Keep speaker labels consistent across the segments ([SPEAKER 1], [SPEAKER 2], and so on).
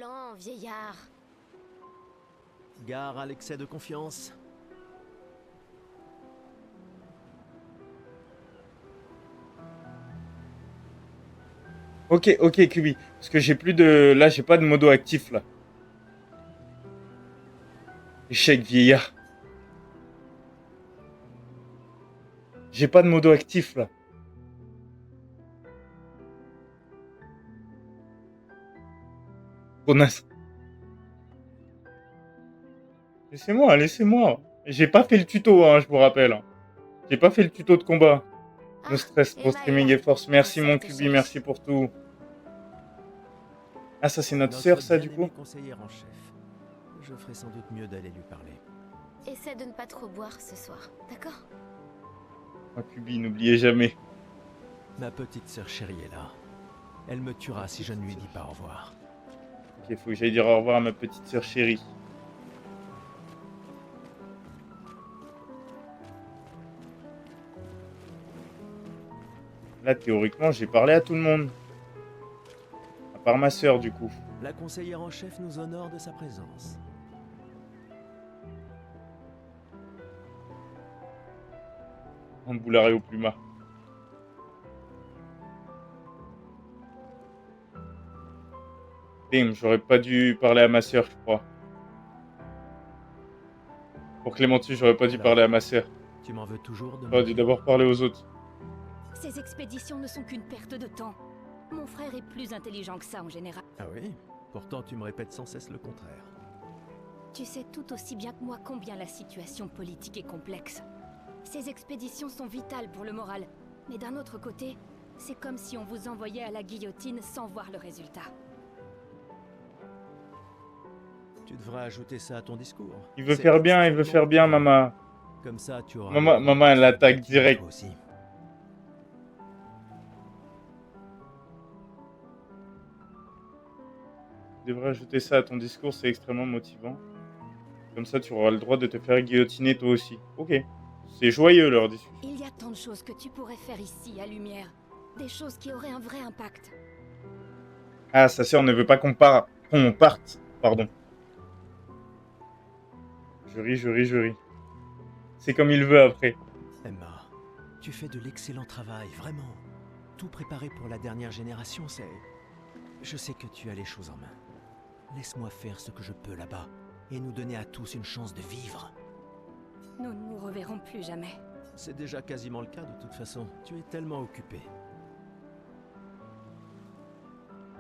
[SPEAKER 1] lent, vieillard.
[SPEAKER 2] Gare à l'excès de confiance.
[SPEAKER 3] Ok, Kubi. Parce que j'ai plus de... Là, j'ai pas de modo actif, là. Échec, vieillard. J'ai pas de modo actif, là. Bonas. Laissez-moi. J'ai pas fait le tuto, hein, je vous rappelle. J'ai pas fait le tuto de combat. No stress, pro
[SPEAKER 1] Emma est
[SPEAKER 3] streaming
[SPEAKER 1] là.
[SPEAKER 3] et force. Merci,
[SPEAKER 1] Ça
[SPEAKER 3] mon
[SPEAKER 1] te
[SPEAKER 3] Kubi,
[SPEAKER 1] cherche.
[SPEAKER 3] merci pour tout. Ah, ça, c'est notre sœur,
[SPEAKER 2] Notre
[SPEAKER 3] ça, du coup?
[SPEAKER 2] bien-aimée conseillère en chef. Je ferai sans doute mieux d'aller lui parler.
[SPEAKER 1] Essaie de ne pas trop boire ce soir, d'accord?
[SPEAKER 3] Oh, Kubi, n'oubliez jamais.
[SPEAKER 2] Ma petite sœur chérie est là. Elle me tuera si je ne lui dis pas au revoir.
[SPEAKER 3] Ok, faut que j'aille dire au revoir à ma petite sœur chérie. Là, théoriquement, j'ai parlé à tout le monde. À part ma sœur, du coup.
[SPEAKER 2] La conseillère en chef nous honore de sa présence.
[SPEAKER 3] En boulard et au pluma. Damn, j'aurais pas dû parler à ma sœur, je crois. Pour Clémentus, j'aurais pas dû
[SPEAKER 2] Alors,
[SPEAKER 3] parler à ma sœur.
[SPEAKER 2] Tu m'en veux toujours de
[SPEAKER 3] J'aurais dû d'abord parler aux autres.
[SPEAKER 4] Ces expéditions ne sont qu'une perte de temps. Mon frère est plus intelligent que ça en général.
[SPEAKER 2] Ah oui? Pourtant tu me répètes sans cesse le contraire.
[SPEAKER 4] Tu sais tout aussi bien que moi combien la situation politique est complexe. Ces expéditions sont vitales pour le moral, mais d'un autre côté, c'est comme si on vous envoyait à la guillotine sans voir le résultat.
[SPEAKER 2] Tu devrais ajouter ça à ton discours.
[SPEAKER 3] Il veut
[SPEAKER 2] C'est
[SPEAKER 3] faire bien,
[SPEAKER 2] extrêmement
[SPEAKER 3] maman.
[SPEAKER 2] motivant. Comme ça, tu auras...
[SPEAKER 3] Maman, elle attaque direct.
[SPEAKER 2] Toi aussi.
[SPEAKER 3] Tu devrais ajouter ça à ton discours, c'est extrêmement motivant. Comme ça, tu auras le droit de te faire guillotiner toi aussi. Ok. C'est joyeux leur discussion.
[SPEAKER 4] Il y a tant de choses que tu pourrais faire ici, à Lumière. Des choses qui auraient un vrai impact.
[SPEAKER 3] Ah, sa sœur ne veut pas qu'on parte. Pardon. Je ris. C'est comme il veut après.
[SPEAKER 2] Emma, tu fais de l'excellent travail, vraiment. Tout préparé pour la dernière génération, c'est... Je sais que tu as les choses en main. Laisse-moi faire ce que je peux là-bas, et nous donner à tous une chance de vivre.
[SPEAKER 4] Nous ne nous reverrons plus jamais.
[SPEAKER 2] C'est déjà quasiment le cas de toute façon. Tu es tellement occupé.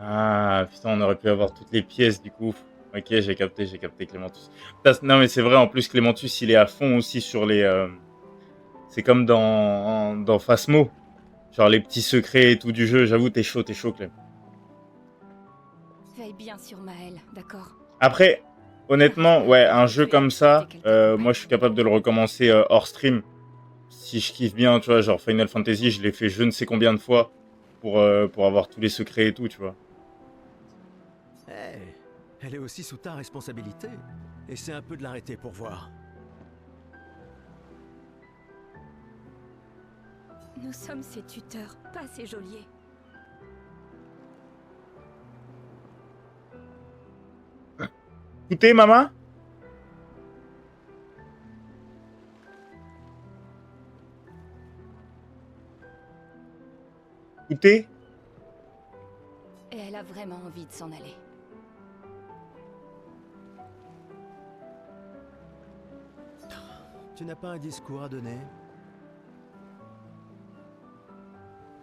[SPEAKER 3] Ah, putain, on aurait pu avoir toutes les pièces du coup. Ok, j'ai capté Clémentus. Putain, non, mais c'est vrai, en plus, Clémentus, il est à fond aussi sur les... C'est comme dans Phasmo. Genre les petits secrets et tout du jeu. J'avoue, t'es chaud, Clem.
[SPEAKER 4] Veille bien sur Maël, d'accord?
[SPEAKER 3] Après, honnêtement, ouais, un jeu comme ça, moi, je suis capable de le recommencer hors stream. Si je kiffe bien, tu vois, genre Final Fantasy, je l'ai fait je ne sais combien de fois pour avoir tous les secrets et tout, tu vois.
[SPEAKER 2] Hé, elle est aussi sous ta responsabilité. Essaie un peu de l'arrêter pour voir.
[SPEAKER 4] Nous sommes ses tuteurs, pas ses geôliers.
[SPEAKER 3] Écoutez, maman. Écoutez.
[SPEAKER 4] Et elle a vraiment envie de s'en aller.
[SPEAKER 2] Tu n'as pas un discours à donner?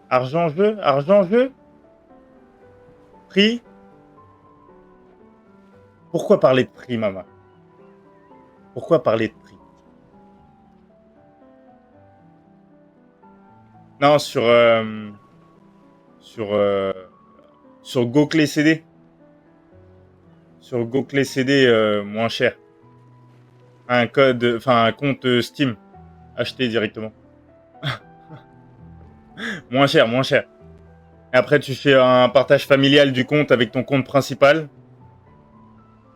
[SPEAKER 3] Argent-jeu. Prix. Pourquoi parler de prix, maman? Pourquoi parler de prix? Non, sur GoClé CD. Sur GoClé CD, moins cher. Un compte Steam. Acheté directement. moins cher. Et après, tu fais un partage familial du compte avec ton compte principal.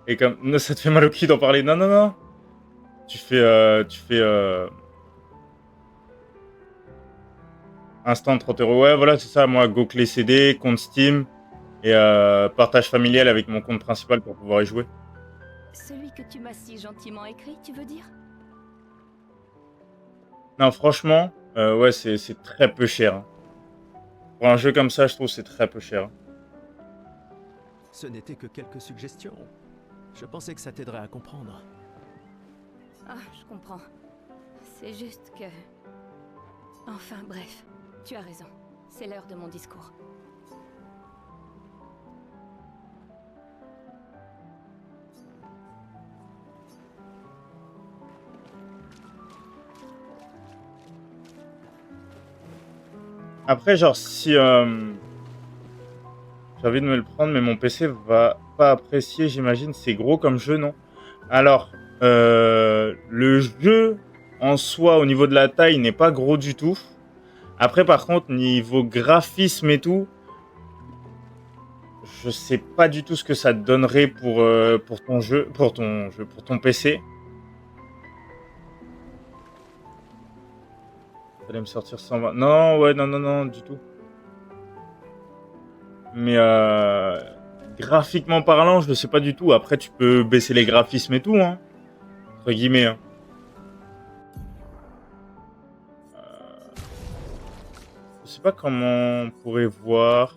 [SPEAKER 3] Et comme... Non, ça te fait mal au cul d'en parler. Non. Tu fais... Instant 30 €. Ouais, voilà, c'est ça. Moi, GoClé CD, compte Steam. Et partage familial avec mon compte principal pour pouvoir y jouer.
[SPEAKER 4] Celui que tu m'as si gentiment écrit, tu veux dire?
[SPEAKER 3] Non, franchement, ouais, c'est très peu cher. Hein. Pour un jeu comme ça, je trouve que c'est très peu cher.
[SPEAKER 2] Ce n'était que quelques suggestions. Je pensais que ça t'aiderait à comprendre.
[SPEAKER 4] Ah, je comprends. C'est juste que... Enfin, bref. Tu as raison. C'est l'heure de mon discours.
[SPEAKER 3] Après, genre, si... j'ai envie de me le prendre, mais mon PC va pas apprécier, j'imagine. C'est gros comme jeu, non? Alors, le jeu, en soi, au niveau de la taille, n'est pas gros du tout. Après, par contre, niveau graphisme et tout, je sais pas du tout ce que ça te donnerait pour ton jeu, pour ton PC. Ça allait me sortir 120. Non, ouais, non, du tout. Mais graphiquement parlant, je ne sais pas du tout. Après, tu peux baisser les graphismes et tout, hein. Entre guillemets. Hein. Je sais pas comment on pourrait voir.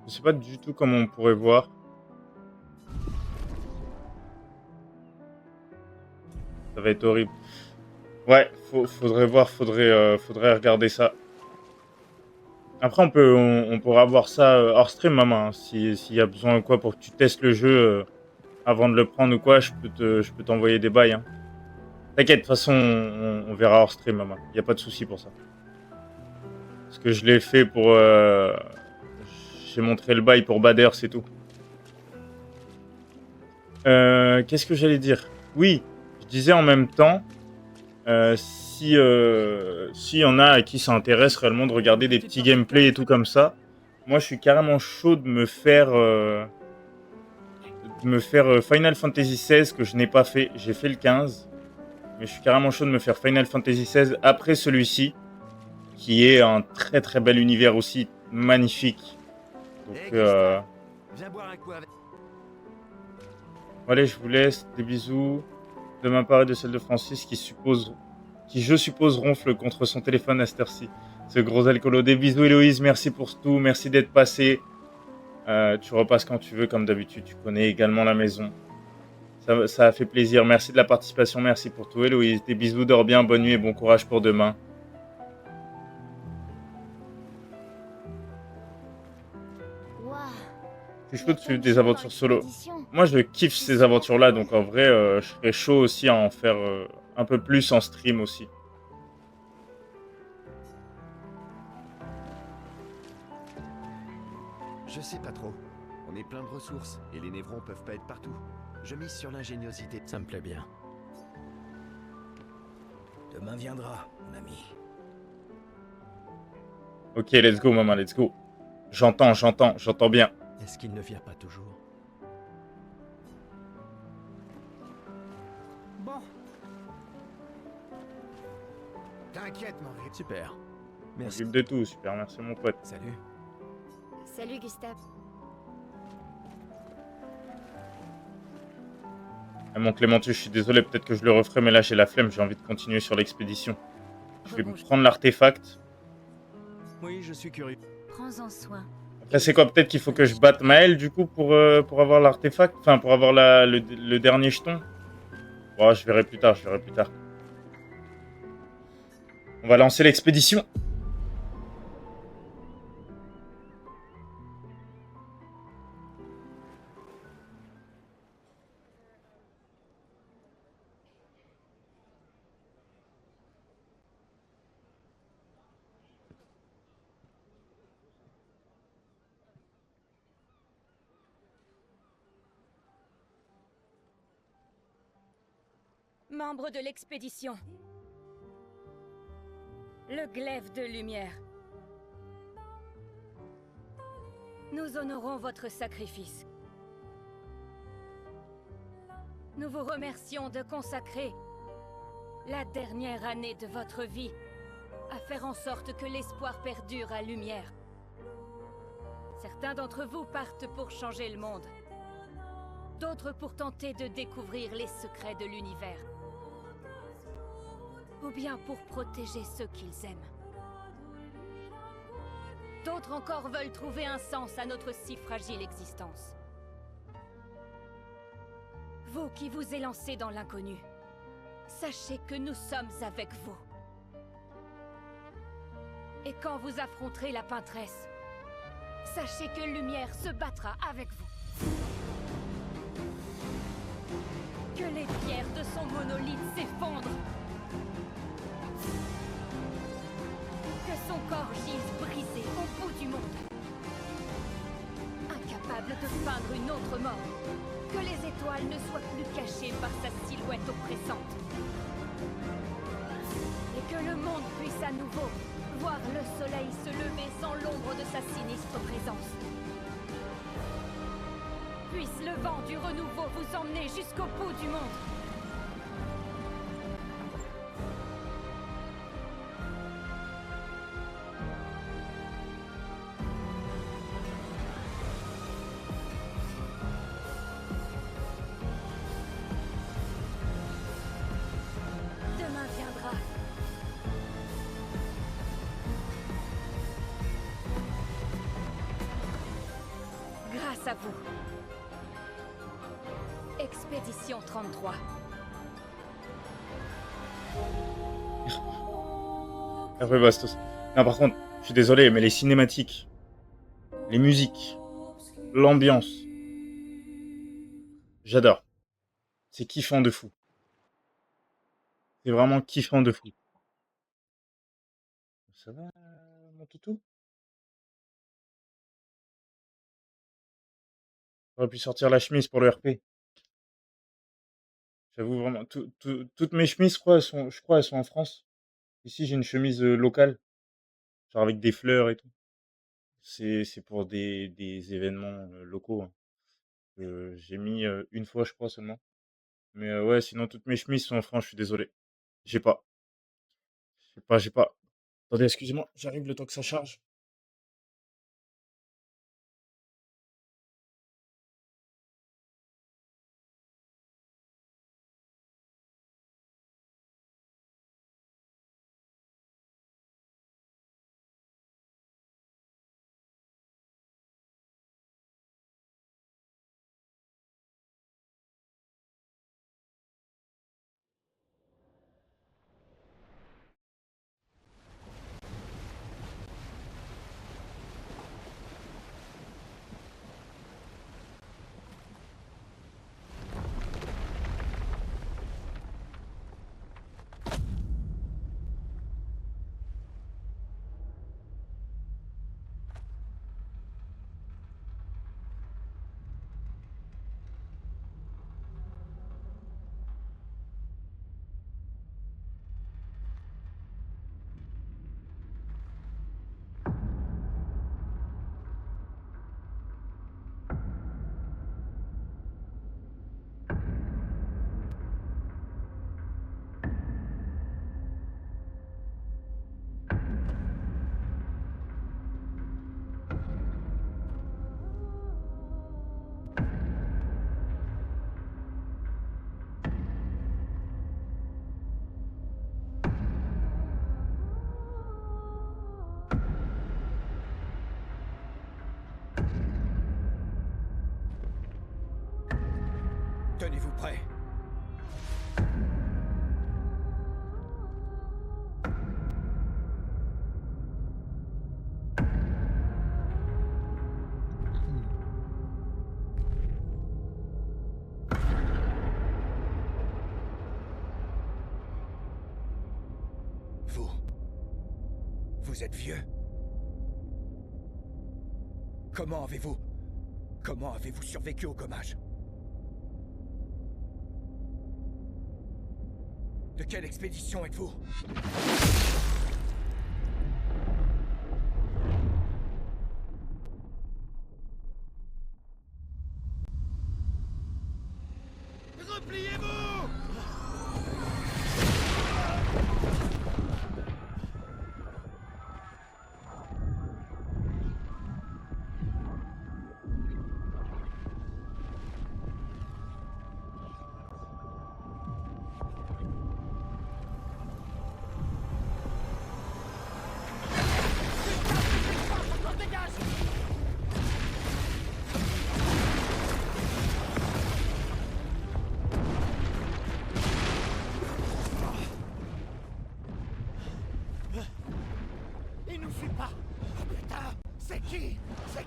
[SPEAKER 3] Je sais pas du tout comment on pourrait voir. Ça va être horrible. Ouais, faudrait voir, faudrait regarder ça. Après, on pourra voir ça hors stream, maman. Hein. S'il y a besoin ou quoi pour que tu testes le jeu avant de le prendre ou quoi, je peux t'envoyer des bails. Hein. T'inquiète, de toute façon, on verra hors stream, maman. Il n'y a pas de souci pour ça. Parce que je l'ai fait pour... J'ai montré le bail pour Bader, c'est tout. Qu'est-ce que j'allais dire? Oui, je disais en même temps, si y en a à qui ça intéresse réellement de regarder des petits gameplays et tout comme ça, moi je suis carrément chaud de me faire Final Fantasy XVI que je n'ai pas fait. J'ai fait le 15, mais je suis carrément chaud de me faire Final Fantasy XVI après celui-ci, qui est un très très bel univers aussi, magnifique. Donc,
[SPEAKER 2] viens boire un coup avec...
[SPEAKER 3] allez, je vous laisse. Des bisous. De ma part et de celle de Francis, qui je suppose ronfle contre son téléphone à cette heure-ci. Ce gros alcoolo. Des bisous, Héloïse. Merci pour tout. Merci d'être passé. Tu repasses quand tu veux, comme d'habitude. Tu connais également la maison. Ça a fait plaisir. Merci de la participation. Merci pour tout, Héloïse. Des bisous, dors bien. Bonne nuit et bon courage pour demain. Je suis chaud de suivre des aventures solo. Moi, je kiffe ces aventures-là, donc en vrai, je serais chaud aussi à en faire un peu plus en stream aussi.
[SPEAKER 5] Je sais pas trop. On est plein de ressources, et les névrons peuvent pas être partout. Je mise sur l'ingéniosité.
[SPEAKER 2] Ça me plaît bien.
[SPEAKER 6] Demain viendra, mon ami.
[SPEAKER 3] Ok, let's go, maman, let's go. J'entends bien.
[SPEAKER 2] Est-ce qu'il ne vient pas toujours?
[SPEAKER 6] Bon. T'inquiète, mon vieux.
[SPEAKER 2] Super. Merci.
[SPEAKER 3] S'occupe de tout, super, merci mon pote.
[SPEAKER 2] Salut.
[SPEAKER 1] Salut Gustave.
[SPEAKER 3] Mon Clémentus, je suis désolé, peut-être que je le referai, mais là j'ai la flemme, j'ai envie de continuer sur l'expédition. Je vais prendre l'artefact.
[SPEAKER 2] Oui, je suis curieux.
[SPEAKER 4] Prends-en soin.
[SPEAKER 3] Après, c'est quoi? Peut-être qu'il faut que je batte Maël, du coup, pour avoir l'artefact. Enfin, pour avoir le dernier jeton. Bon, je verrai plus tard, On va lancer l'expédition.
[SPEAKER 4] Membre de l'expédition. Le glaive de lumière. Nous honorons votre sacrifice. Nous vous remercions de consacrer la dernière année de votre vie, à faire en sorte que l'espoir perdure à lumière. Certains d'entre vous partent pour changer le monde. D'autres pour tenter de découvrir les secrets de l'univers. Ou bien pour protéger ceux qu'ils aiment. D'autres encore veulent trouver un sens à notre si fragile existence. Vous qui vous élancez dans l'inconnu, sachez que nous sommes avec vous. Et quand vous affronterez la peintresse, sachez que Lumière se battra avec vous. Que les pierres de son monolithe s'effondrent. Que son corps gise brisé au bout du monde. Incapable de feindre une autre mort. Que les étoiles ne soient plus cachées par sa silhouette oppressante. Et que le monde puisse à nouveau voir le soleil se lever sans l'ombre de sa sinistre présence. Puisse le vent du renouveau vous emmener jusqu'au bout du monde. Demain viendra. Grâce à vous. Expédition 33.
[SPEAKER 3] Hervé Bastos. Non, par contre, je suis désolé, mais les cinématiques, les musiques, l'ambiance, j'adore. C'est kiffant de fou. C'est vraiment kiffant de fou. Ça va, mon toutou? J'aurais pu sortir la chemise pour le RP. J'avoue vraiment, toutes mes chemises, je crois, elles sont en France. Ici, j'ai une chemise locale, genre avec des fleurs et tout. C'est pour des événements locaux, hein. J'ai mis une fois, je crois, seulement. Mais ouais, sinon, toutes mes chemises sont en France, je suis désolé. J'ai pas. J'ai pas. Attendez, excusez-moi, j'arrive le temps que ça charge.
[SPEAKER 6] Tenez-vous prêts. Vous êtes vieux. Comment avez-vous survécu au gommage? De quelle expédition êtes-vous? Repliez-vous!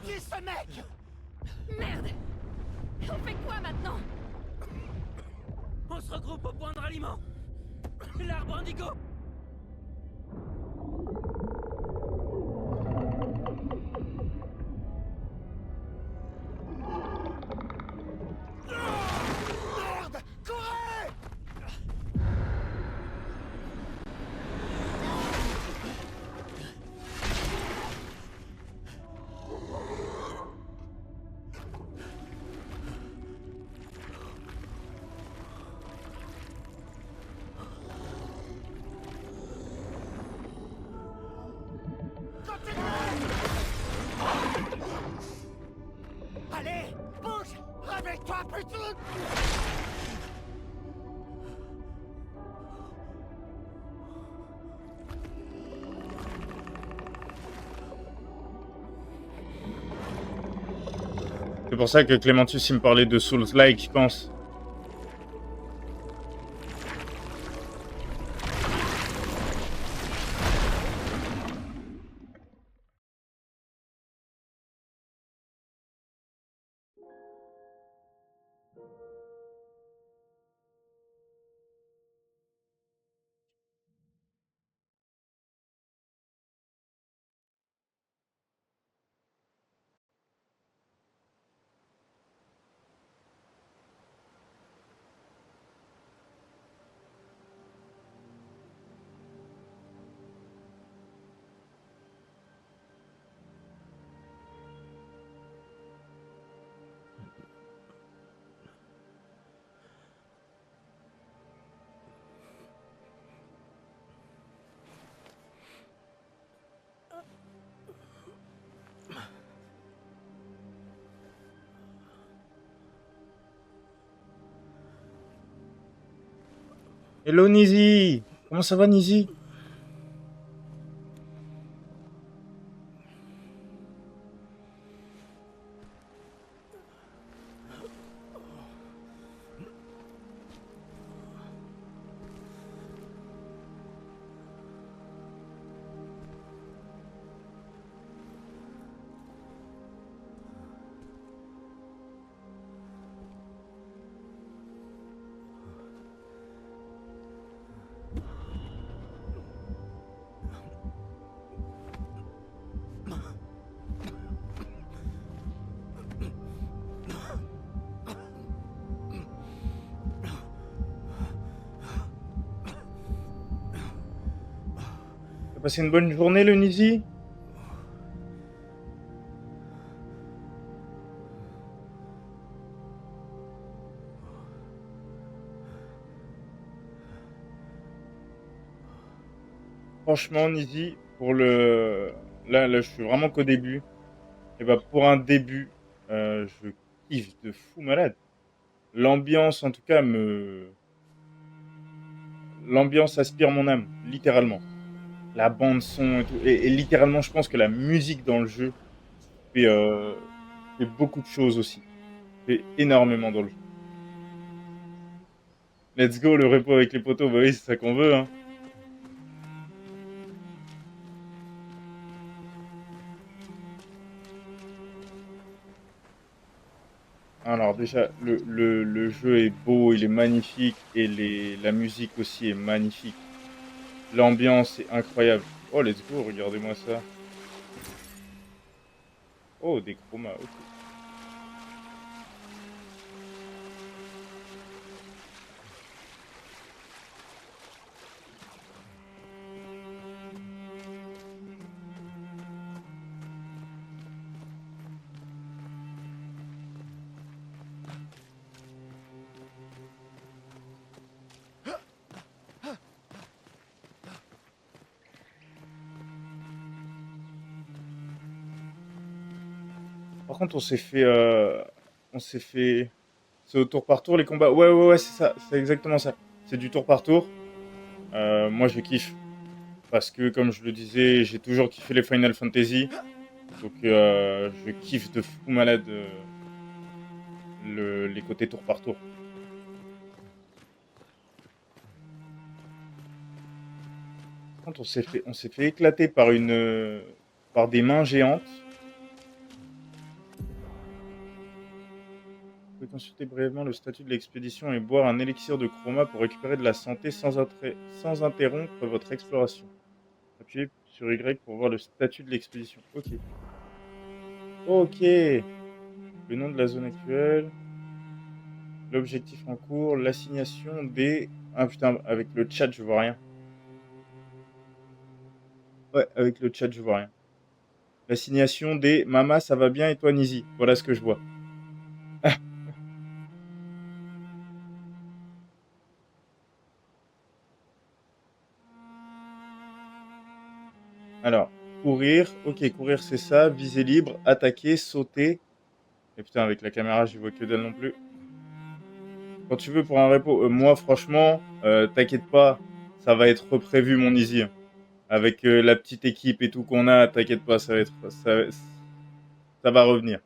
[SPEAKER 6] Qui est ce mec?
[SPEAKER 4] Merde! On fait quoi maintenant?
[SPEAKER 7] On se regroupe au point de ralliement. L'arbre indigo.
[SPEAKER 6] Merde! Courez! Allez, bouge! Réveille-toi, putain!
[SPEAKER 3] C'est pour ça que Clémentus il me parlait de Souls-like, je pense. Hello Nizi! Comment ça va Nizi? T'as passé une bonne journée le Nizi? Franchement Nizi, pour le... Là, je suis vraiment qu'au début. Et bah pour un début, je kiffe de fou malade. L'ambiance en tout cas L'ambiance aspire mon âme, littéralement. La bande son et tout. Et littéralement je pense que la musique dans le jeu fait, fait beaucoup de choses aussi. Fait énormément dans le jeu. Let's go le repos avec les potos, bah oui c'est ça qu'on veut hein. Alors déjà, le jeu est beau, il est magnifique et la musique aussi est magnifique. L'ambiance est incroyable. Oh, let's go, regardez-moi ça. Oh, des chromas, ok. Par contre, on s'est fait... C'est au tour par tour les combats. Ouais, c'est ça, c'est exactement ça. C'est du tour par tour. Moi, je kiffe. Parce que, comme je le disais, j'ai toujours kiffé les Final Fantasy. Donc, je kiffe de fou malade les côtés tour par tour. Par contre, on s'est fait éclater par par des mains géantes. consulter brièvement le statut de l'expédition et boire un élixir de chroma pour récupérer de la santé sans interrompre votre exploration. Appuyez sur Y pour voir le statut de l'expédition. Ok. Ok. Le nom de la zone actuelle. L'objectif en cours. L'assignation des... Ah putain, avec le chat, je vois rien. Ouais, avec le chat, je vois rien. L'assignation des... Mama, ça va bien et toi, Nizi. Voilà ce que je vois. Alors, courir. Ok, courir, c'est ça. Viser libre. Attaquer. Sauter. Et putain, avec la caméra, j'y vois que dalle non plus. Quand tu veux pour un repos. Moi, franchement, t'inquiète pas. Ça va être prévu, mon Nizi. Avec la petite équipe et tout qu'on a, t'inquiète pas, ça va être... Ça va revenir.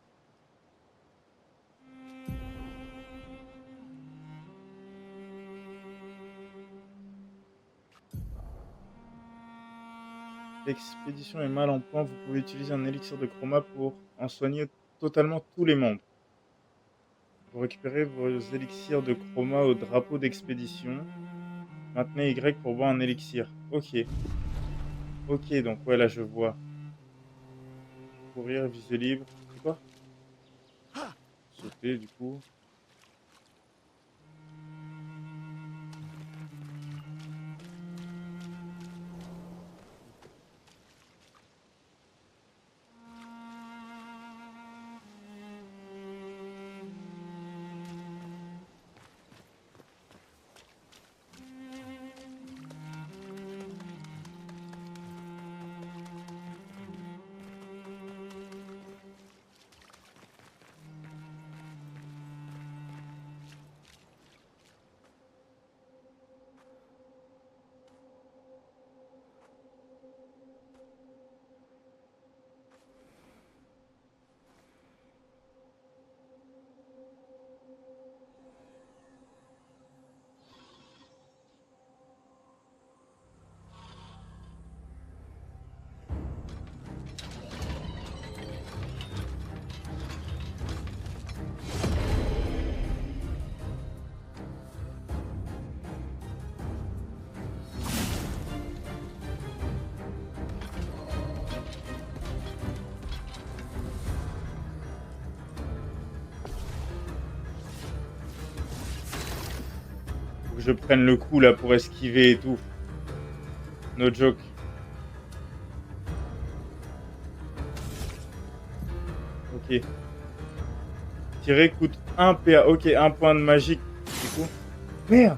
[SPEAKER 3] L'expédition est mal en point. Vous pouvez utiliser un élixir de chroma pour en soigner totalement tous les membres. Vous récupérez vos élixirs de chroma au drapeau d'expédition. Maintenez Y pour boire un élixir. Ok. Ok, donc ouais, là je vois. Courir, viser libre. C'est quoi? Sauter du coup. Faut que je prenne le coup là pour esquiver et tout. No joke. Ok. Tirer coûte 1 PA. Ok, 1 point de magique. Du coup. Merde!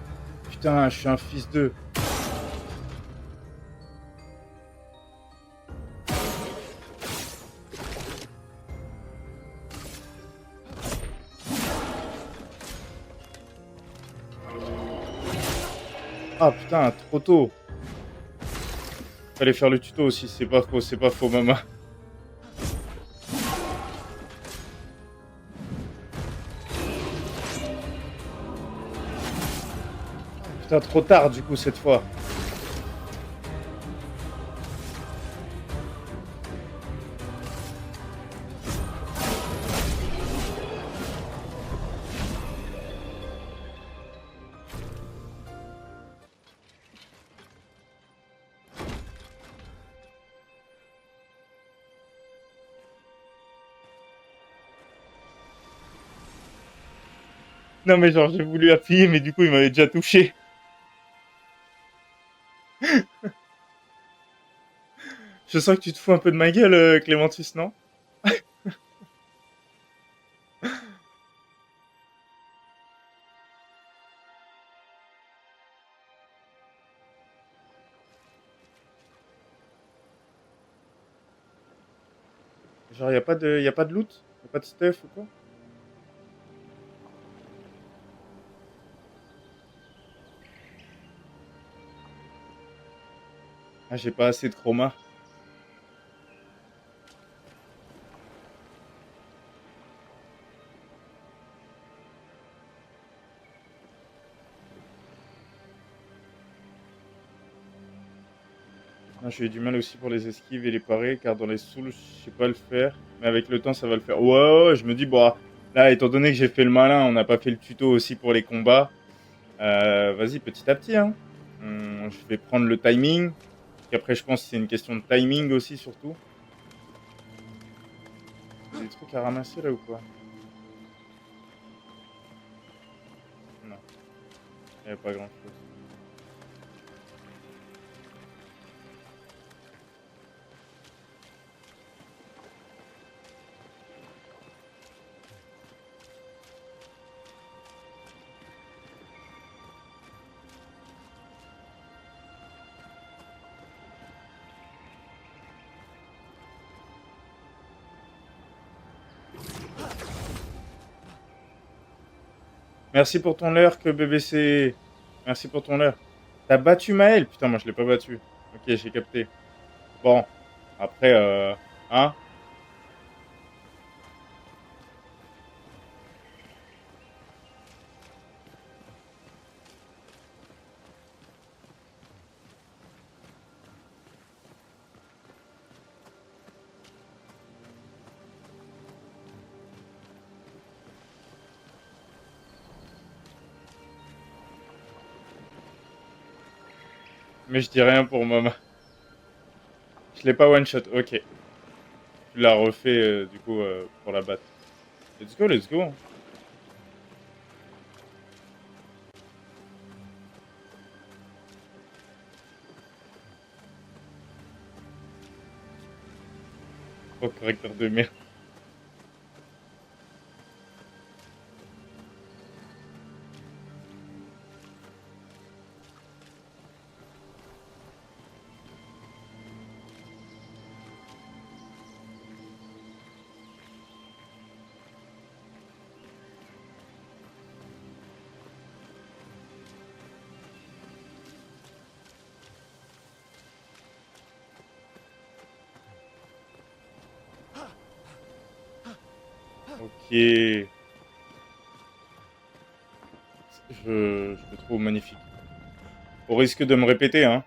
[SPEAKER 3] Putain, je suis un fils de. Ah putain, trop tôt. Fallait faire le tuto aussi, c'est pas faux, maman. Putain, trop tard du coup cette fois. Non mais genre j'ai voulu appuyer mais du coup il m'avait déjà touché. Je sens que tu te fous un peu de ma gueule, Clémentus, non? Genre y a pas de loot? Y a pas de stuff ou quoi? Ah j'ai pas assez de chroma. Ah, j'ai eu du mal aussi pour les esquives et les parés, car dans les souls, je sais pas le faire. Mais avec le temps, ça va le faire. Ouais, ouais, je me dis, bah, Là, étant donné que j'ai fait le malin, on n'a pas fait le tuto aussi pour les combats. Vas-y, petit à petit. Hein. Je vais prendre le timing. Et après, je pense que c'est une question de timing aussi, surtout. J'ai des trucs à ramasser là ou quoi? Non, il n'y avait pas grand chose. Merci pour ton lurk, BBC. Merci pour ton lurk. T'as battu Maël? Putain, moi je l'ai pas battu. Ok, j'ai capté. Bon, après, hein? Mais je dis rien pour Mama. Je l'ai pas one shot, ok. Tu l'as refait du coup pour la battre. Let's go, let's go. Oh, correcteur de merde. Ok. Je le trouve magnifique. Au risque de me répéter, hein.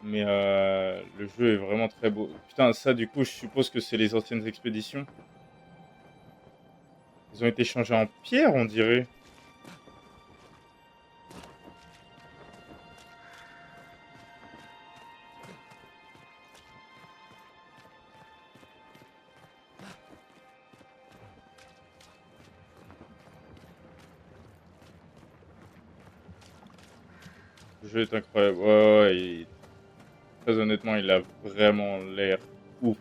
[SPEAKER 3] Mais le jeu est vraiment très beau. Putain, ça du coup, je suppose que c'est les anciennes expéditions. Ils ont été changés en pierre, on dirait. Le jeu est incroyable. Ouais, ouais, ouais, très honnêtement, il a vraiment l'air ouf.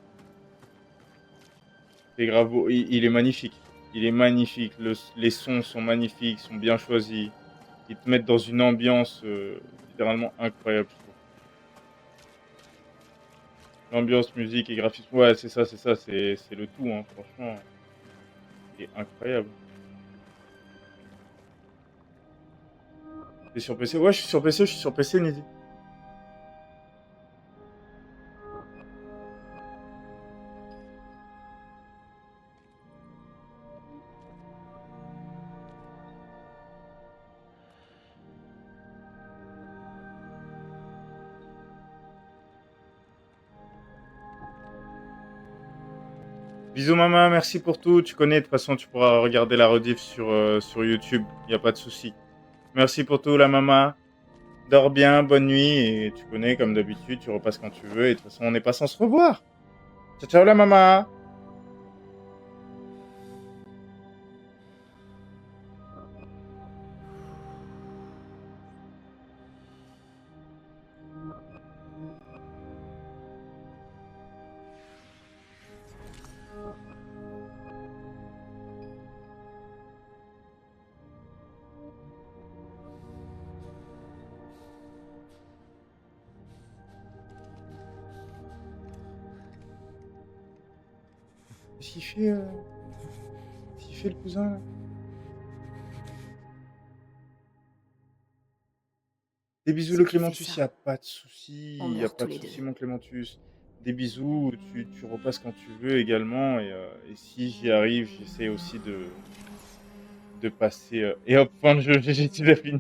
[SPEAKER 3] C'est grave beau. Il est magnifique. Il est magnifique. Les sons sont magnifiques, sont bien choisis. Ils te mettent dans une ambiance littéralement incroyable, je trouve. L'ambiance, musique et graphisme. Ouais, c'est ça, c'est le tout, hein, franchement. C'est incroyable. T'es sur PC? Ouais, je suis sur PC, Nidhi. Bisous maman, merci pour tout. Tu connais, de toute façon, tu pourras regarder la rediff sur YouTube. Y a pas de souci. Merci pour tout, la maman. Dors bien, bonne nuit. Et tu connais, comme d'habitude, tu repasses quand tu veux. Et de toute façon, on n'est pas sans se revoir. Ciao, ciao, la maman. Qu'est-ce qu'il fait, qu'est-ce qu'il fait, le cousin, là? Des bisous,
[SPEAKER 4] Ce
[SPEAKER 3] le
[SPEAKER 4] qui fait
[SPEAKER 3] Clémentus,
[SPEAKER 4] ça.
[SPEAKER 3] y a pas de souci.
[SPEAKER 4] On
[SPEAKER 3] Y a
[SPEAKER 4] meurt
[SPEAKER 3] pas
[SPEAKER 4] tous
[SPEAKER 3] de
[SPEAKER 4] les
[SPEAKER 3] souci,
[SPEAKER 4] deux.
[SPEAKER 3] mon Clémentus. Des bisous, tu repasses quand tu veux également. Et si j'y arrive, j'essaie aussi de passer. Et hop, fin de jeu, j'ai fini.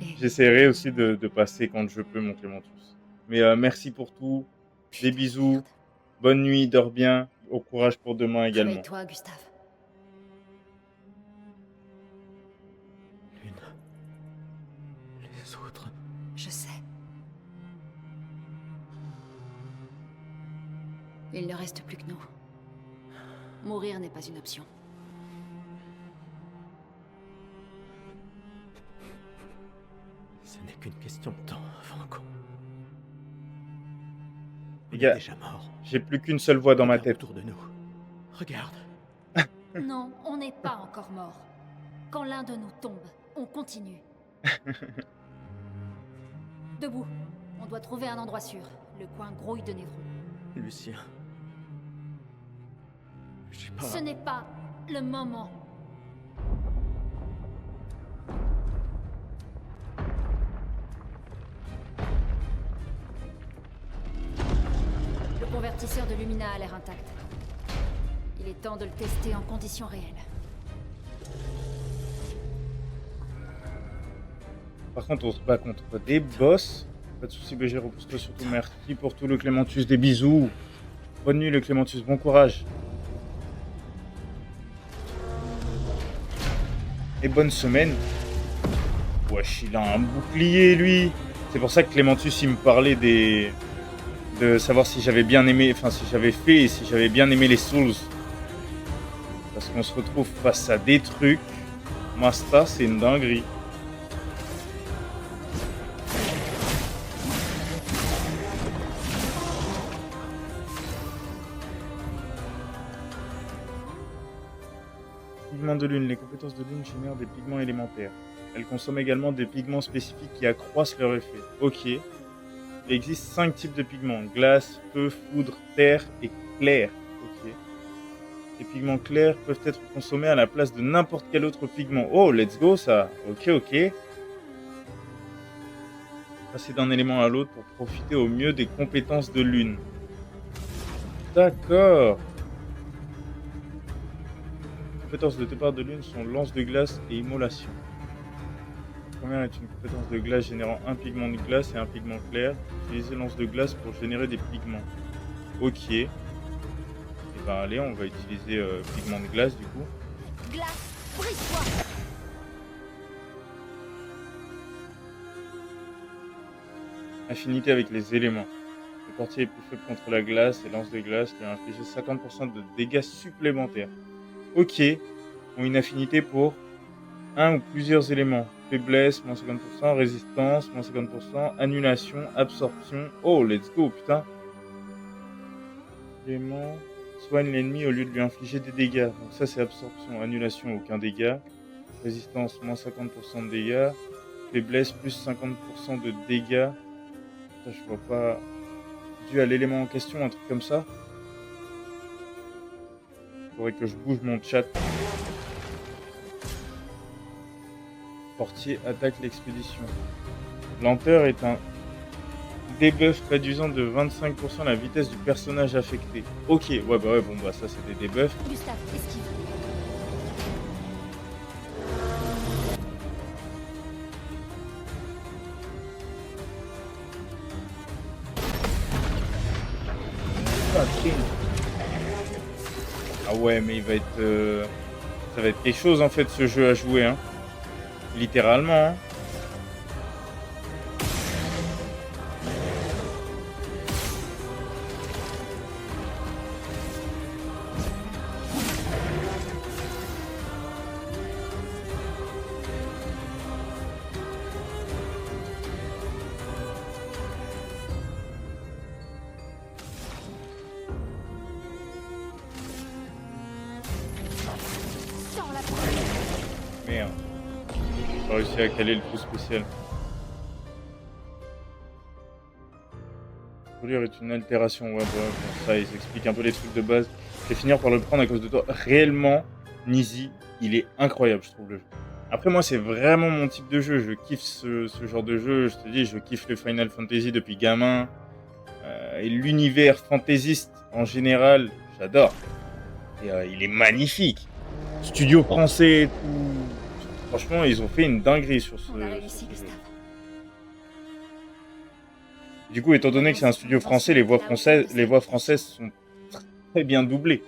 [SPEAKER 4] Et
[SPEAKER 3] J'essaierai aussi de passer quand je peux, mon Clémentus. Mais merci pour tout. Des
[SPEAKER 4] putain de
[SPEAKER 3] bisous.
[SPEAKER 4] merde.
[SPEAKER 3] Bonne nuit, dors bien. Au courage pour demain également.
[SPEAKER 4] Réveille-toi, Gustave.
[SPEAKER 2] Les autres.
[SPEAKER 4] Je sais. Il ne reste plus que nous. Mourir n'est pas une option.
[SPEAKER 2] Ce n'est qu'une question de temps, Franco. On
[SPEAKER 3] Les
[SPEAKER 2] est
[SPEAKER 3] gars,
[SPEAKER 2] déjà mort.
[SPEAKER 3] j'ai plus qu'une seule voix dans ma
[SPEAKER 2] Regarde
[SPEAKER 3] tête.
[SPEAKER 2] autour de nous. Regarde.
[SPEAKER 4] Non, on n'est pas encore mort. Quand l'un de nous tombe, on continue. Debout. On doit trouver un endroit sûr. Le coin grouille de névrons.
[SPEAKER 2] Lucien. Je sais pas.
[SPEAKER 4] Ce n'est pas le moment. Le convertisseur de Lumina a l'air intact. Il est temps de le tester en conditions réelles.
[SPEAKER 3] Par contre, on se bat contre des boss. Pas de soucis, BG, repose-toi surtout. Merci pour tout le Clémentus, des bisous. Bonne nuit, le Clémentus, bon courage. Et bonne semaine. Wesh, il a un bouclier, lui. C'est pour ça que Clémentus, il me parlait de savoir si j'avais bien aimé, enfin, si j'avais fait et si j'avais bien aimé les Souls. Parce qu'on se retrouve face à des trucs. Masta, c'est une dinguerie. Pigments de lune. Les compétences de lune génèrent des pigments élémentaires. Elles consomment également des pigments spécifiques qui accroissent leur effet. Ok. Il existe 5 types de pigments. Glace, feu, foudre, terre et clair. Ok. Les pigments clairs peuvent être consommés à la place de n'importe quel autre pigment. Oh, let's go ça. Ok, ok. Passer d'un élément à l'autre pour profiter au mieux des compétences de lune. D'accord. Les compétences de départ de lune sont lance de glace et immolation. La première est une compétence de glace générant un pigment de glace et un pigment clair. Utilisez lance de glace pour générer des pigments. Ok. Et ben allez, on va utiliser pigment de glace du coup.
[SPEAKER 4] Glace, brise-toi!
[SPEAKER 3] Affinité avec les éléments. Le portier est plus faible contre la glace et lance de glace lui a infligé 50% de dégâts supplémentaires. Ok. Ont une affinité pour un ou plusieurs éléments. Faiblesse, moins 50%, résistance, moins 50%, annulation, absorption. Oh, let's go, putain. Élément soigne l'ennemi au lieu de lui infliger des dégâts. Donc ça, c'est absorption. Annulation, aucun dégât. Résistance, moins 50% de dégâts. Faiblesse, plus 50% de dégâts. Ça, je vois pas... Dû à l'élément en question, un truc comme ça. Faudrait que je bouge mon chat. Portier attaque l'expédition. Lenteur est un debuff réduisant de 25% la vitesse du personnage affecté. Ok, ouais, bah ouais, bon, bah ça c'est des debuffs.
[SPEAKER 4] Gustave, esquive.
[SPEAKER 3] Ah ouais, mais il va être... Ça va être quelque chose en fait ce jeu à jouer, hein. Littéralement, hein.
[SPEAKER 4] Sors la première.
[SPEAKER 3] Merde. J'ai pas réussi à caler le coup spécial. Brûlure est une altération. Ouais, bah, bon, ça, ils expliquent un peu les trucs de base. Je vais finir par le prendre à cause de toi. Réellement, Nizi, il est incroyable, je trouve, le jeu. Après, moi, c'est vraiment mon type de jeu. Je kiffe ce genre de jeu. Je te dis, je kiffe les Final Fantasy depuis gamin. Et l'univers fantaisiste, en général, j'adore. Et il est magnifique. Studio français et tout. Franchement, ils ont fait une dinguerie sur ce,
[SPEAKER 4] On a
[SPEAKER 3] sur
[SPEAKER 4] réussi,
[SPEAKER 3] ce jeu.
[SPEAKER 4] Gustave.
[SPEAKER 3] Du coup, étant donné que c'est un studio français, les voix françaises sont très bien doublées.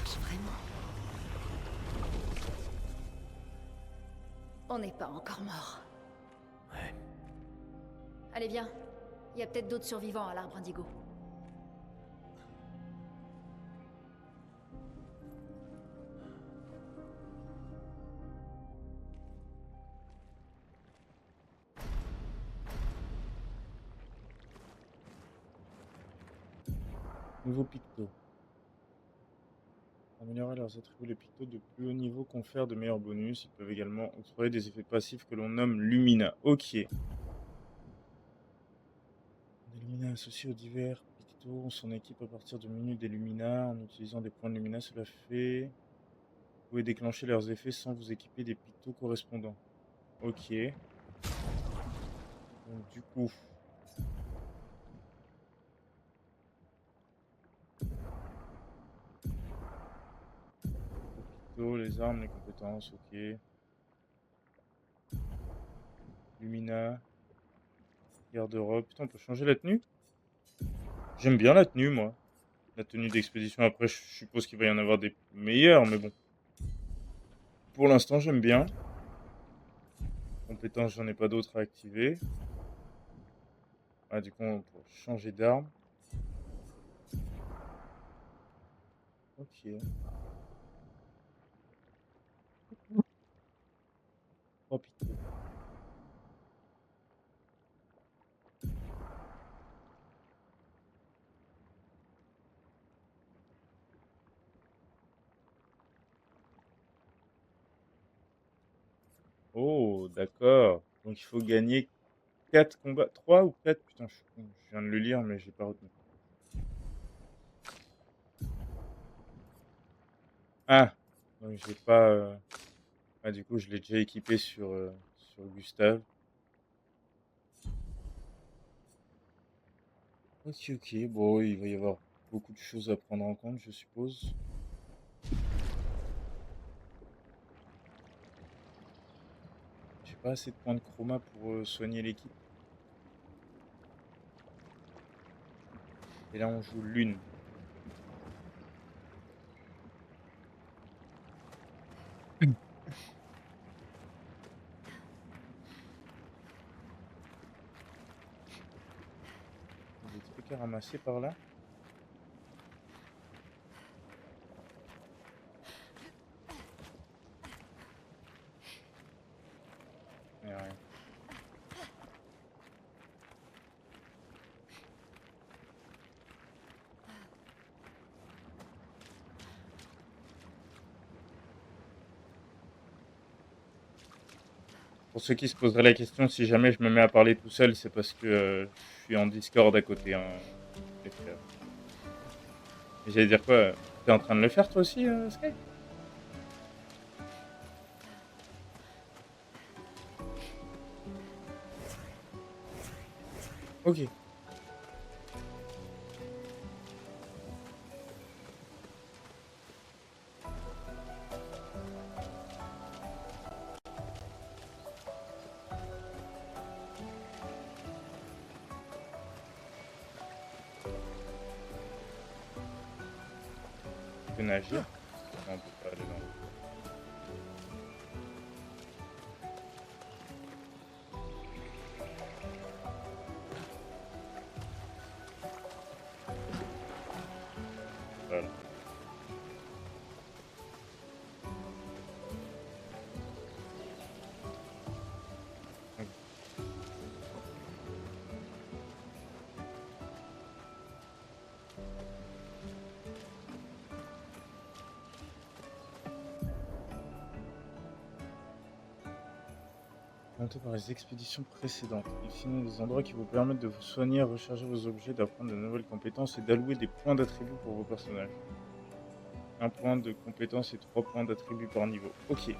[SPEAKER 4] marche vraiment. On n'est pas encore mort.
[SPEAKER 2] Ouais.
[SPEAKER 4] Allez, viens. Il y a peut-être d'autres survivants à l'arbre indigo.
[SPEAKER 3] Nouveau picto. Améliorer leurs attributs, les pictos de plus haut niveau confèrent de meilleurs bonus. Ils peuvent également octroyer des effets passifs que l'on nomme Lumina. Ok. Des Lumina associés aux divers pictos. Son équipe à partir de menus des Lumina. En utilisant des points de Lumina, cela fait... Vous pouvez déclencher leurs effets sans vous équiper des pictos correspondants. Ok. Donc du coup... Les armes, les compétences, ok. Lumina, garde-robe. Putain, on peut changer la tenue? J'aime bien la tenue, moi. La tenue d'expédition, après, je suppose qu'il va y en avoir des meilleures, mais bon. Pour l'instant, j'aime bien. Compétences, j'en ai pas d'autres à activer. Ah, du coup, on peut changer d'arme. Ok. Oh, putain. Oh, d'accord. Donc, il faut gagner 4 combats. 3 ou 4? Putain, je suis con. Je viens de le lire, mais j'ai pas retenu. Ah! Donc, j'ai pas... Ah, du coup, je l'ai déjà équipé sur Gustave. Ok, ok. Bon, il va y avoir beaucoup de choses à prendre en compte, je suppose. J'ai pas assez de points de chroma pour soigner l'équipe. Et là, on joue l'une. Il y a des trucs à ramasser par là. Mais rien. Pour ceux qui se poseraient la question, si jamais je me mets à parler tout seul, c'est parce que je suis en Discord à côté, hein, les frères. Et j'allais dire quoi? T'es en train de le faire toi aussi, Sky? Ok. Tu peux nager? Non, on peut pas aller dans l'eau. Voilà. Ok. Monté par les expéditions précédentes. Définissez des endroits qui vous permettent de vous soigner, recharger vos objets, d'apprendre de nouvelles compétences et d'allouer des points d'attribut pour vos personnages. 1 point de compétence et 3 points d'attribut par niveau. Ok.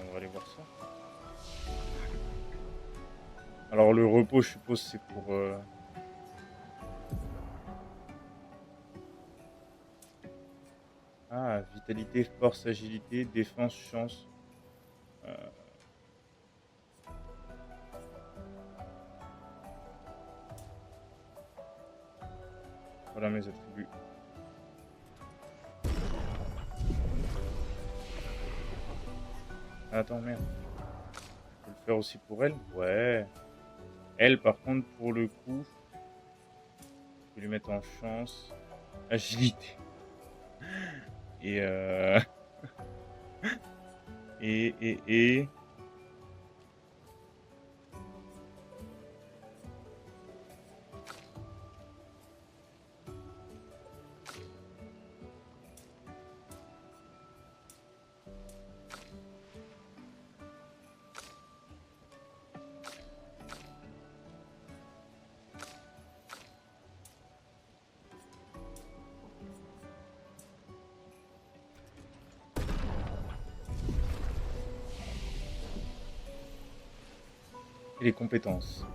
[SPEAKER 3] On va aller voir ça. Alors le repos, je suppose, c'est pour... Ah, vitalité, force, agilité, défense, chance. Euh, Voilà mes attributs. Attends, merde. Je peux le faire aussi pour elle? Ouais. Elle, par contre, pour le coup, je vais lui mettre en chance. Agilité. Et et... et les compétences.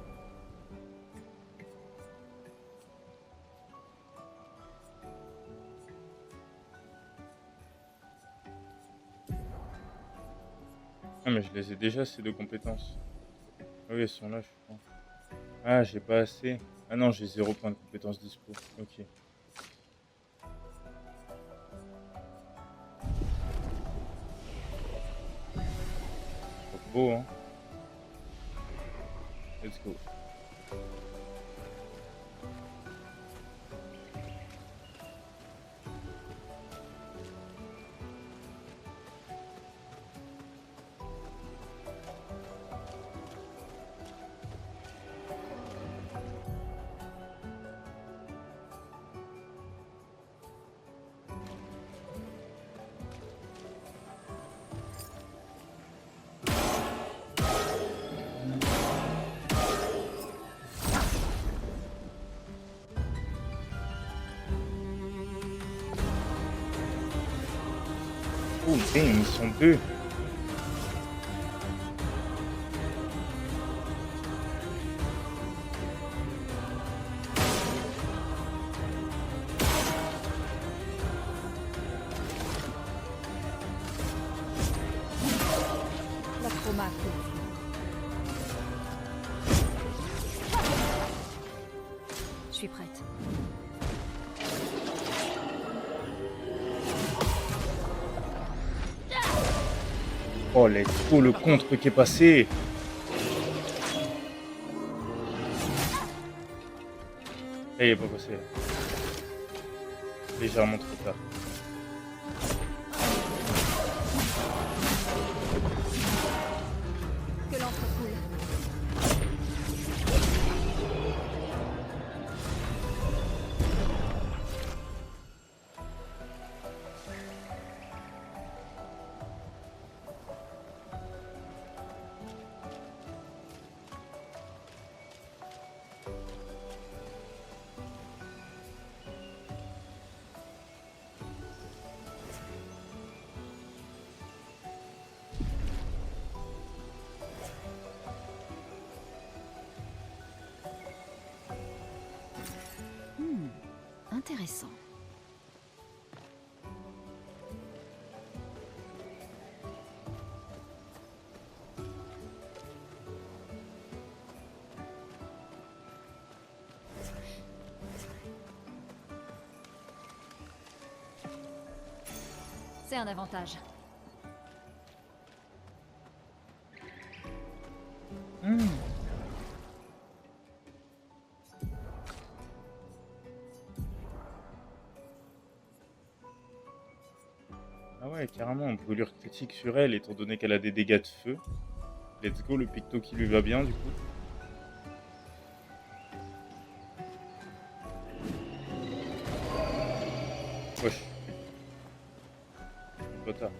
[SPEAKER 3] Ah mais je les ai déjà ces deux compétences. Ah oui, elles sont là je crois. Ah j'ai pas assez. Ah non j'ai 0 point de compétences dispo. Ok. Trop beau hein. Let's go. Oh damn, ils sont deux.
[SPEAKER 4] La chroma coule. Je suis prête.
[SPEAKER 3] Oh let's go, le contre qui est passé. Et il est pas passé. Légèrement trop tard.
[SPEAKER 4] Que l'encre coule. Intéressant. C'est un avantage.
[SPEAKER 3] Ah ouais, carrément, brûlure critique sur elle, étant donné qu'elle a des dégâts de feu. Let's go, le picto qui lui va bien, du coup. Wesh. Bâtard.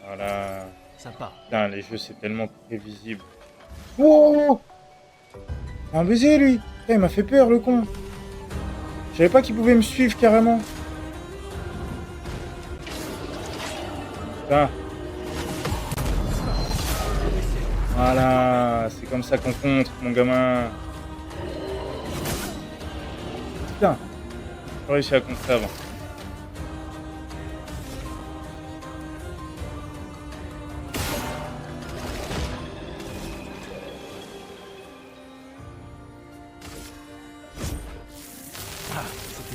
[SPEAKER 3] Voilà.
[SPEAKER 2] Sympa.
[SPEAKER 3] Putain, les jeux, c'est tellement prévisible. Oh! Un baiser, lui! Putain, il m'a fait peur, le con! Je savais pas qu'il pouvait me suivre, carrément. Putain. Voilà, c'est comme ça qu'on contre, mon gamin. Putain, j'ai pas réussi à contrer avant.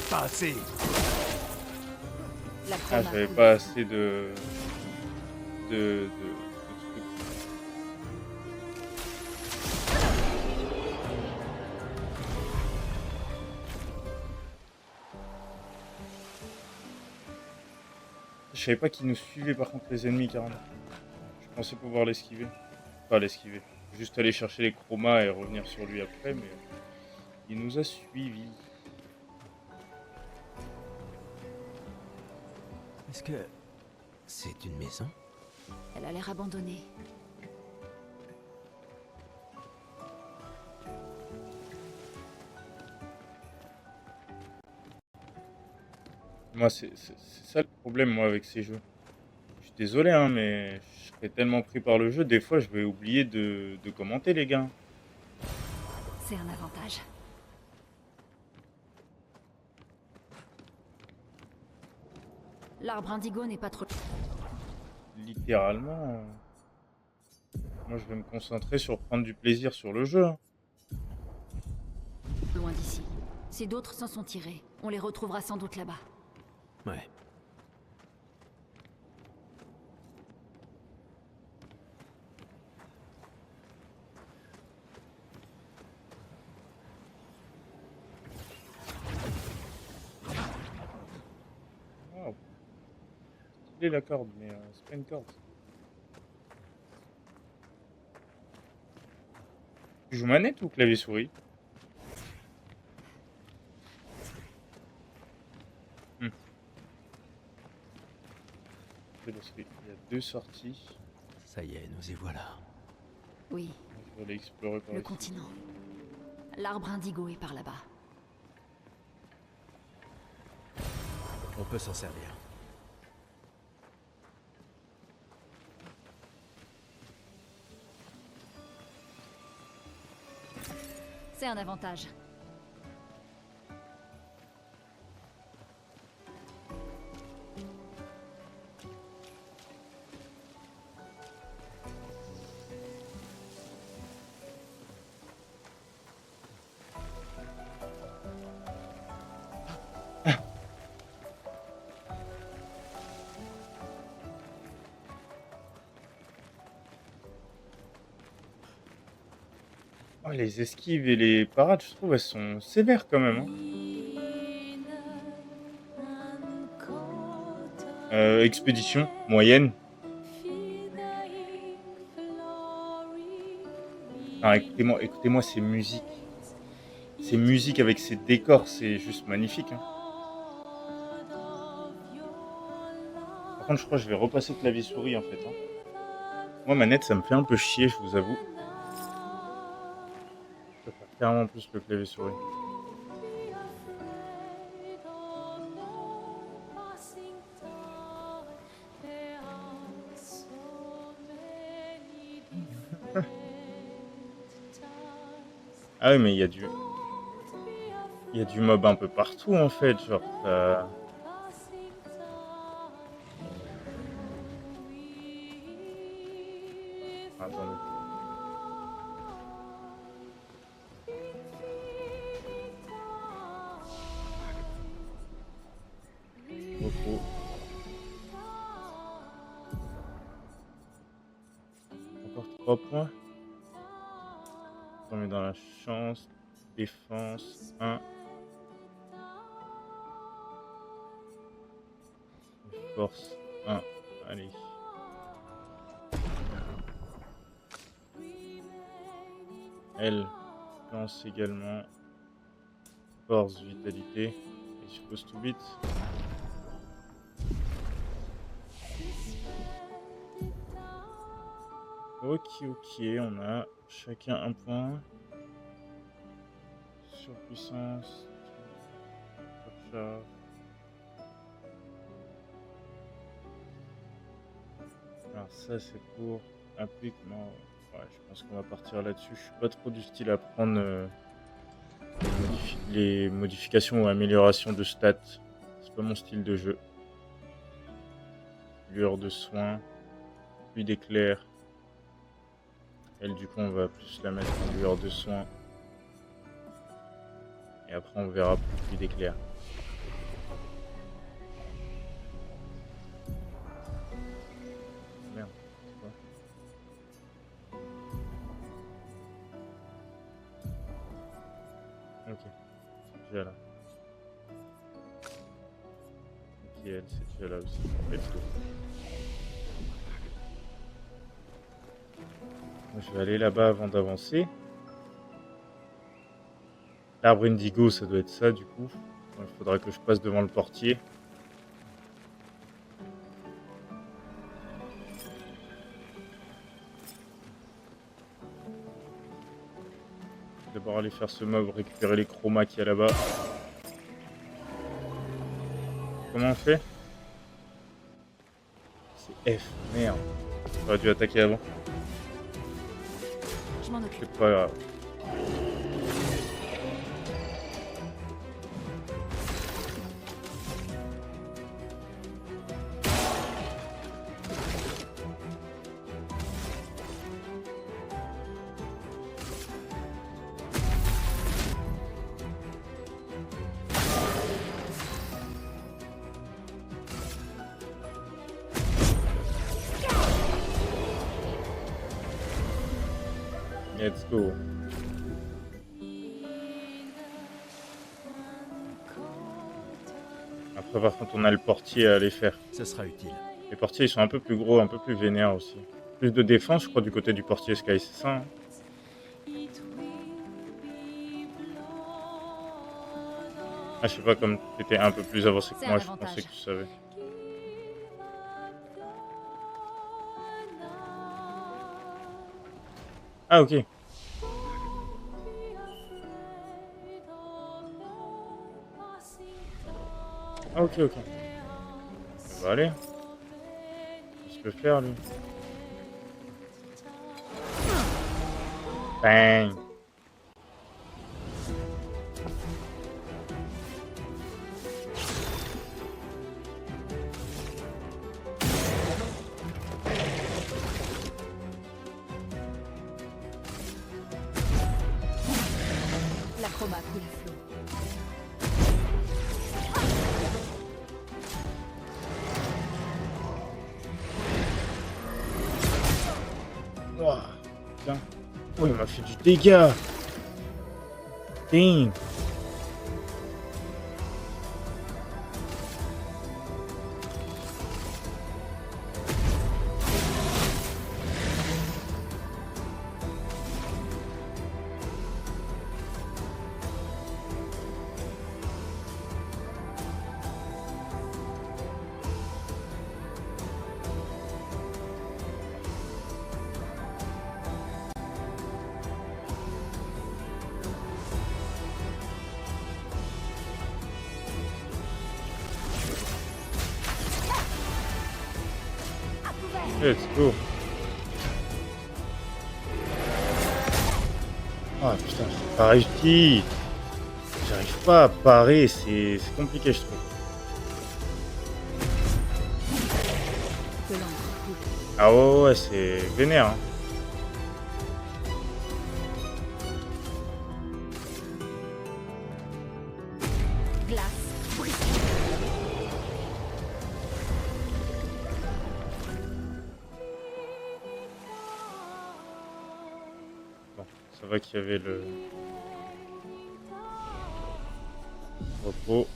[SPEAKER 5] pas assez.
[SPEAKER 4] La
[SPEAKER 3] Ah,
[SPEAKER 4] chroma
[SPEAKER 3] j'avais
[SPEAKER 4] coule.
[SPEAKER 3] pas assez de trucs. Je savais pas qu'ils nous suivaient par contre les ennemis carrément. Je pensais pouvoir l'esquiver. Pas l'esquiver. Juste aller chercher les chromas et revenir sur lui après, mais il nous a suivis.
[SPEAKER 2] Est-ce que c'est une maison?
[SPEAKER 4] Elle a l'air abandonnée.
[SPEAKER 3] Moi, c'est ça le problème, moi, avec ces jeux. Je suis désolé, hein, mais je serais tellement pris par le jeu, des fois, je vais oublier de commenter, les gars.
[SPEAKER 4] C'est un avantage. L'arbre indigo n'est pas trop...
[SPEAKER 3] Littéralement, moi, je vais me concentrer sur prendre du plaisir sur le jeu, hein.
[SPEAKER 4] loin d'ici. Si d'autres s'en sont tirés, on les retrouvera sans doute là-bas.
[SPEAKER 2] Ouais.
[SPEAKER 3] Wow. Stylé la corde, mais c'est pas une corde. Tu joues manette ou clavier souris? Parce qu'il y a 2 sorties.
[SPEAKER 2] Ça y est, nous y voilà.
[SPEAKER 4] Oui,
[SPEAKER 3] Je vais aller explorer par
[SPEAKER 4] le
[SPEAKER 3] ici.
[SPEAKER 4] continent. L'arbre indigo est par là-bas.
[SPEAKER 2] On peut s'en servir.
[SPEAKER 4] C'est un avantage.
[SPEAKER 3] Oh, les esquives et les parades, je trouve, elles sont sévères quand même, hein. Expédition, moyenne. Ah, écoutez-moi ces musiques. Ces musiques avec ces décors, c'est juste magnifique, hein. Par contre, je crois que je vais repasser clavier souris en fait, hein. Moi, manette, ça me fait un peu chier, je vous avoue. Je préfère carrément plus le clavier souris. Ah oui, mais il y a du mob un peu partout en fait, genre Attendez. Repos. Encore 3 points. On met dans la chance. Défense 1. Force 1. Allez. Elle lance également. Force, vitalité. Et suppose tout vite. Ok, on a chacun un point. Surpuissance. Surcharge. Alors ça c'est pour appliquement. Ouais, je pense qu'on va partir là-dessus. Je suis pas trop du style à prendre les modifications ou améliorations de stats. C'est pas mon style de jeu. Lueur de soin. Pluie d'éclair. Elle, du coup, on va plus la mettre en lueur de soin. Et après, on verra pour pluie d'éclair. déjà là. Ok, elle, c'est déjà là aussi. Let's go. Moi, je vais aller là-bas avant d'avancer. L'arbre indigo, ça doit être ça du coup. Il faudra que je passe devant le portier. Je vais d'abord aller faire ce mob, récupérer les chromas qu'il y a là-bas. Comment on fait? C'est F, merde. J'aurais dû attaquer avant.
[SPEAKER 4] Je m'en occupe.
[SPEAKER 3] C'est pas grave. Let's go. Après, par contre, on a le portier à aller faire.
[SPEAKER 2] Ça sera utile.
[SPEAKER 3] Les portiers, ils sont un peu plus gros, un peu plus vénères aussi. Plus de défense, je crois, du côté du portier Sky, c'est ça, hein? Ah, je sais pas, comme t'étais un peu plus avancé que
[SPEAKER 4] C'est
[SPEAKER 3] moi,
[SPEAKER 4] un
[SPEAKER 3] je pensais
[SPEAKER 4] avantage.
[SPEAKER 3] que tu savais. Ah, ok. Ah, ok, ok. Ça va aller. Qu'est-ce qu'il peut faire, lui? Bang!
[SPEAKER 4] La chroma coule à flot.
[SPEAKER 3] Ouah, putain. Oh, il m'a fait du dégât. Ding. Let's go. Ah putain, j'ai pas réussi. J'arrive pas à parer, c'est compliqué, je trouve.
[SPEAKER 4] Que l'encre coule.
[SPEAKER 3] Ah ouais, ouais, c'est vénère, hein.
[SPEAKER 4] Glace, brise.
[SPEAKER 3] Bon, ça va qu'il y avait le repos.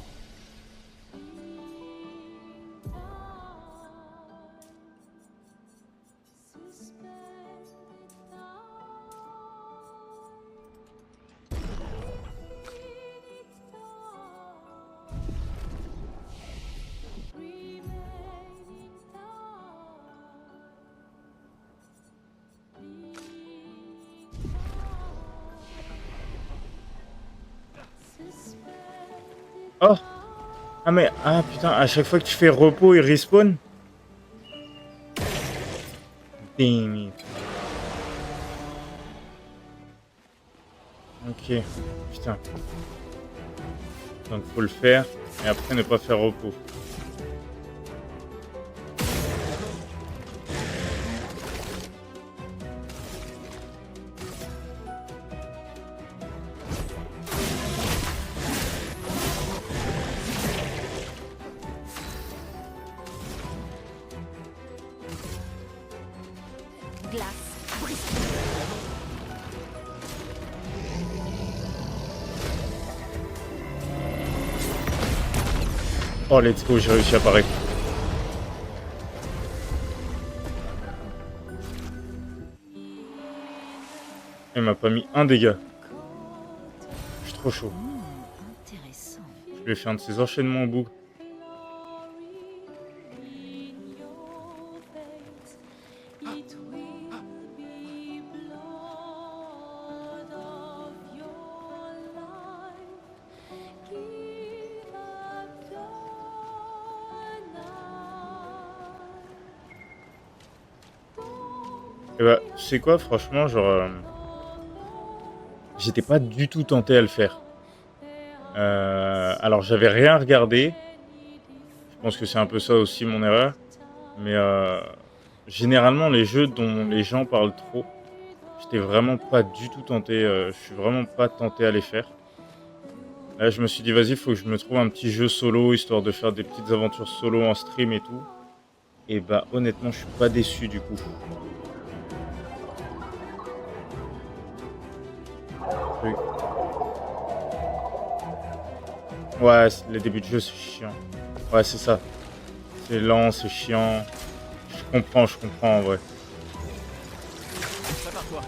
[SPEAKER 3] Oh! Ah mais, ah putain, à chaque fois que tu fais repos, il respawn? Damn it. Ok, putain. Donc faut le faire, et après ne pas faire repos.
[SPEAKER 4] Glace, brise.
[SPEAKER 3] Oh, let's go, j'ai réussi à parer. Il m'a pas mis un dégât. Je suis trop chaud.
[SPEAKER 4] Intéressant.
[SPEAKER 3] Je lui ai fait un de ses enchaînements au bout. Et bah, tu sais quoi, franchement, genre... j'étais pas du tout tenté à le faire. Alors, j'avais rien regardé. Je pense que c'est un peu ça aussi mon erreur. Mais généralement, les jeux dont les gens parlent trop, j'étais vraiment pas du tout tenté. Je suis vraiment pas tenté à les faire. Là, je me suis dit, vas-y, il faut que je me trouve un petit jeu solo, histoire de faire des petites aventures solo en stream et tout. Et bah, honnêtement, je suis pas déçu du coup. Truc. Ouais, les débuts de jeu, c'est chiant. Ouais, c'est ça. C'est lent, c'est chiant. Je comprends, ouais.
[SPEAKER 5] Prépare-toi.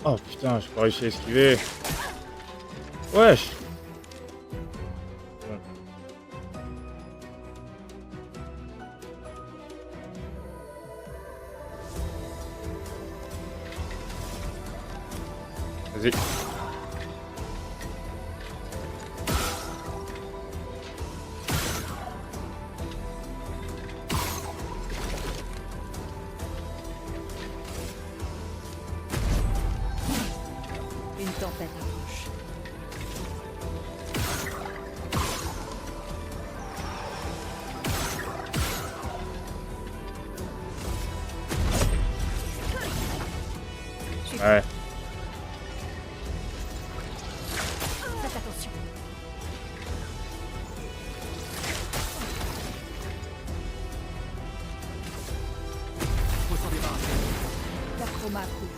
[SPEAKER 3] Oh putain, j'ai pas réussi à esquiver. Wesh. Bon. Vas-y.
[SPEAKER 4] Une tempête approche.
[SPEAKER 3] Ouais.
[SPEAKER 4] Faites attention.
[SPEAKER 5] Faut s'en débarrasser.
[SPEAKER 4] La chroma couvre.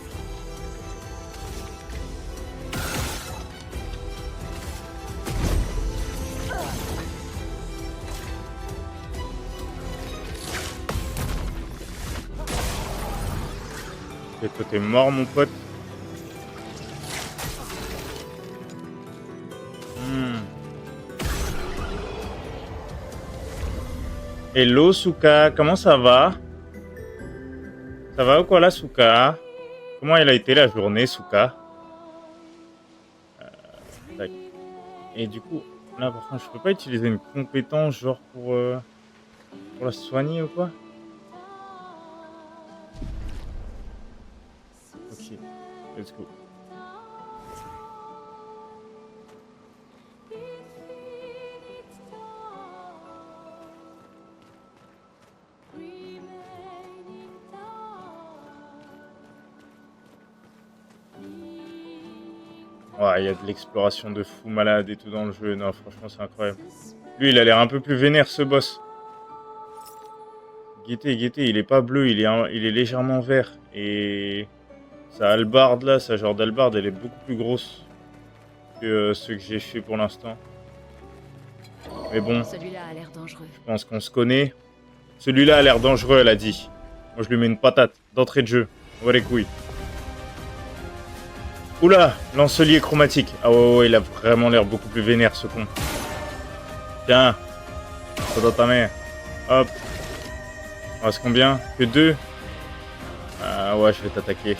[SPEAKER 3] Et toi, t'es mort, mon pote. Hello, Souka. Comment ça va? Ça va ou quoi, là, Souka? Comment elle a été la journée, Souka? Tac. Et du coup, là, par contre, je peux pas utiliser une compétence, genre, pour la soigner ou quoi? Ok, let's go. Ouais, il y a de l'exploration de fou malade et tout dans le jeu. Non, franchement, c'est incroyable. Lui, il a l'air un peu plus vénère, ce boss. Guettez, il est pas bleu, il est légèrement vert. Et sa hallebarde, là, sa genre d'hallebarde, elle est beaucoup plus grosse que ceux que j'ai fait pour l'instant. Mais bon,
[SPEAKER 4] Celui-là a l'air dangereux.
[SPEAKER 3] je pense qu'on se connaît. Celui-là a l'air dangereux, elle a dit. Moi, je lui mets une patate d'entrée de jeu. On va les couilles. Oula, lancelier chromatique. Ah ouais, il a vraiment l'air beaucoup plus vénère, ce con. Tiens, ça doit ta mère. Hop. On reste combien? Que 2? Ah ouais, je vais t'attaquer.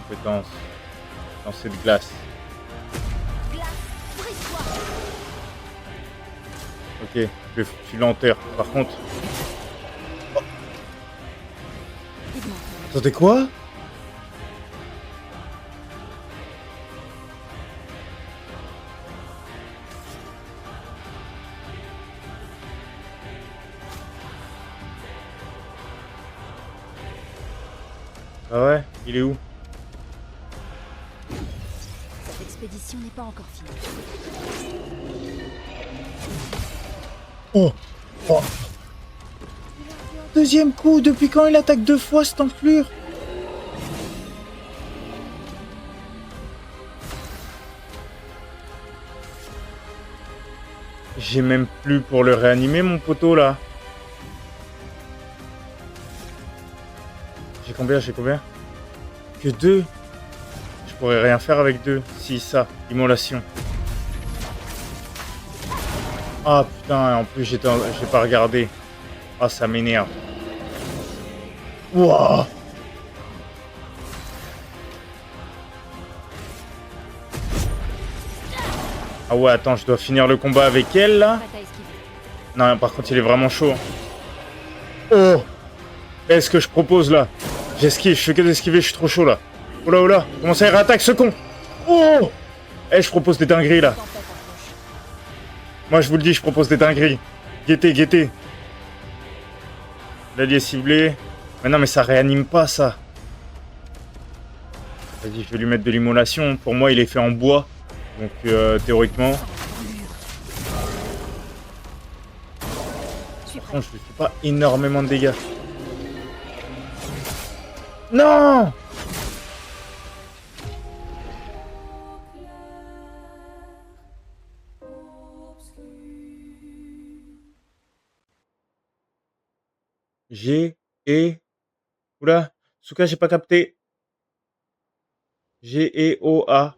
[SPEAKER 3] Compétence. Lancer de glace. Ok, je suis lenteur. Par contre... Attendez, quoi? Ah ouais? Il est où?
[SPEAKER 4] Cette expédition n'est pas encore finie.
[SPEAKER 3] Oh! Oh! Deuxième coup, depuis quand il attaque 2 fois cette enflure? j'ai même plus pour le réanimer, mon poteau, là. J'ai combien? J'ai combien? Que 2. Je pourrais rien faire avec 2. Si, ça. Immolation. Ah, putain, en plus, j'ai pas regardé. Ah, ça m'énerve. Wouah. Ah ouais, attends, je dois finir le combat avec elle, là.
[SPEAKER 4] Prête à esquiver.
[SPEAKER 3] Non, par contre, il est vraiment chaud. Oh! Qu'est-ce que je propose, là? J'esquive, je fais que d'esquiver, je suis trop chaud, là. Oh là, oh là, comment ça, il réattaque, ce con? Oh! Eh, je propose des dingueries, là.
[SPEAKER 4] Tempête approche.
[SPEAKER 3] Moi, je vous le dis, je propose des dingueries. Guettez, guettez. L'allié ciblé. Mais non, mais ça réanime pas, ça. Vas-y, je vais lui mettre de l'immolation. Pour moi, il est fait en bois. Donc, théoriquement...
[SPEAKER 4] Je suis
[SPEAKER 3] Par
[SPEAKER 4] prête.
[SPEAKER 3] contre, je lui fais pas énormément de dégâts. Non! G, E... Oula, Souka, j'ai pas capté. G, E, O, A.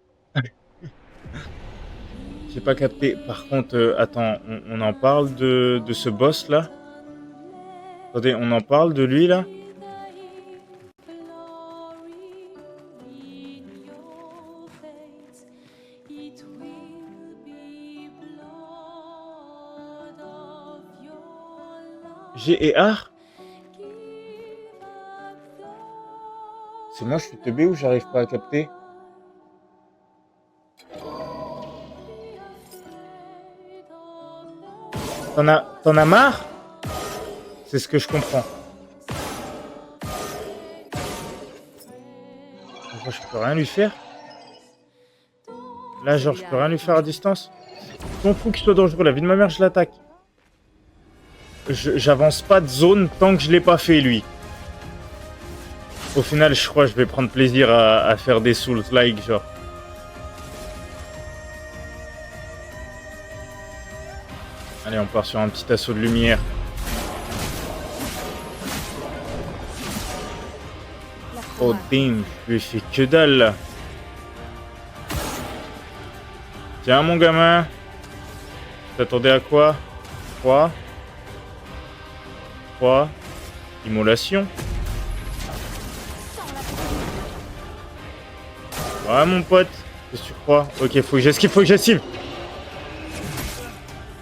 [SPEAKER 3] J'ai pas capté. Par contre, attends, on en parle de ce boss là. Attendez, on en parle de lui là. G et R. C'est moi, je suis teubé ou j'arrive pas à capter? T'en as marre? C'est ce que je comprends. Moi, je peux rien lui faire. Là, genre, je peux rien lui faire à distance. Je m'en fous qu'il soit dangereux. La vie de ma mère, je l'attaque. J'avance pas de zone tant que je l'ai pas fait, lui. Au final, je crois que je vais prendre plaisir à faire des Souls-like, genre. Allez, on part sur un petit assaut de lumière. Oh damn, je lui ai fait que dalle là. Tiens mon gamin. T'attendais à quoi? 3. Immolation. Ouais mon pote. Qu'est-ce que tu crois? Ok, faut que j'esquive, faut que j'esquive.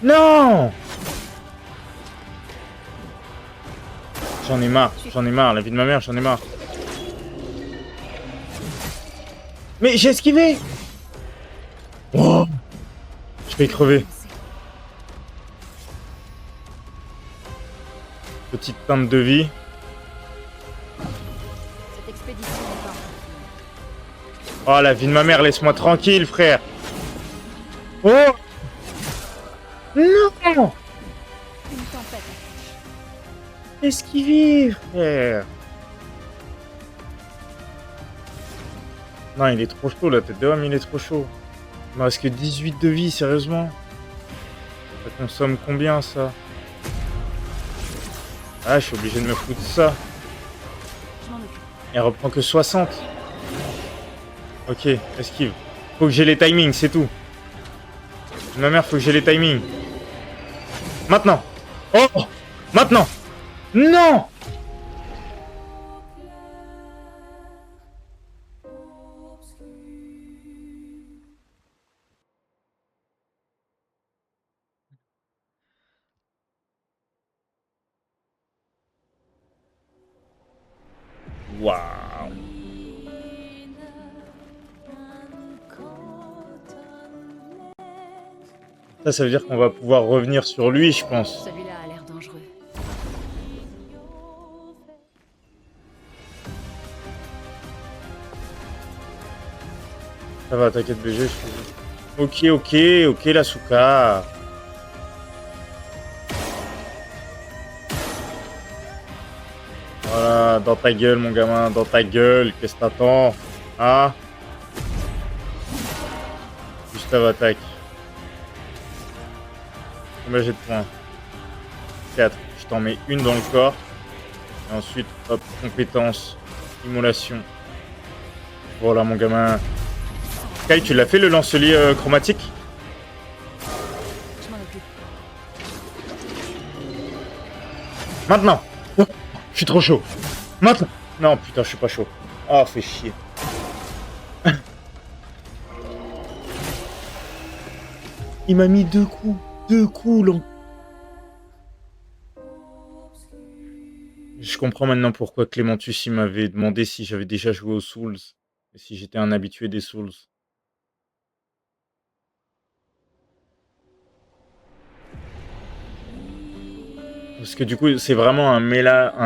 [SPEAKER 3] Non! J'en ai marre, la vie de ma mère, j'en ai marre. Mais j'ai esquivé! Oh! Je vais crever. Petite teinte de vie.
[SPEAKER 4] Cette expédition n'est pas.
[SPEAKER 3] Oh la vie de ma mère, laisse-moi tranquille, frère! Oh! Non!
[SPEAKER 4] Une tempête approche.
[SPEAKER 3] Esquiver, frère! Non, il est trop chaud, la tête de homme, il est trop chaud. Il me reste que 18 de vie, sérieusement. Ça consomme combien, ça? Ah, je suis obligé de me foutre de ça.
[SPEAKER 4] Je m'en occupe.
[SPEAKER 3] Elle reprend que 60. Ok, esquive. Faut que j'ai les timings, c'est tout. Ma mère, faut que j'ai les timings. Maintenant. Oh! Maintenant! Non! Waouh! Ça veut dire qu'on va pouvoir revenir sur lui, je pense.
[SPEAKER 4] Celui-là a l'air dangereux.
[SPEAKER 3] Ça va, t'inquiète BG, je suis... Ok, la Souka. Voilà, dans ta gueule, mon gamin, dans ta gueule. Qu'est-ce que t'attends? Hein? Juste à attaque. Combien j'ai de points? 4. Je t'en mets une dans le corps. Et ensuite, hop, compétence, immolation. Voilà mon gamin. Kai, tu l'as fait le lancelier chromatique?
[SPEAKER 4] Je m'en occupe.
[SPEAKER 3] Maintenant. Oh, je suis trop chaud. Maintenant. Non, putain, je suis pas chaud. Oh, fait chier. Il m'a mis 2 coups. 2 coups, là. Je comprends maintenant pourquoi Clémentus il m'avait demandé si j'avais déjà joué aux Souls. Et si j'étais un habitué des Souls. Parce que du coup, c'est vraiment un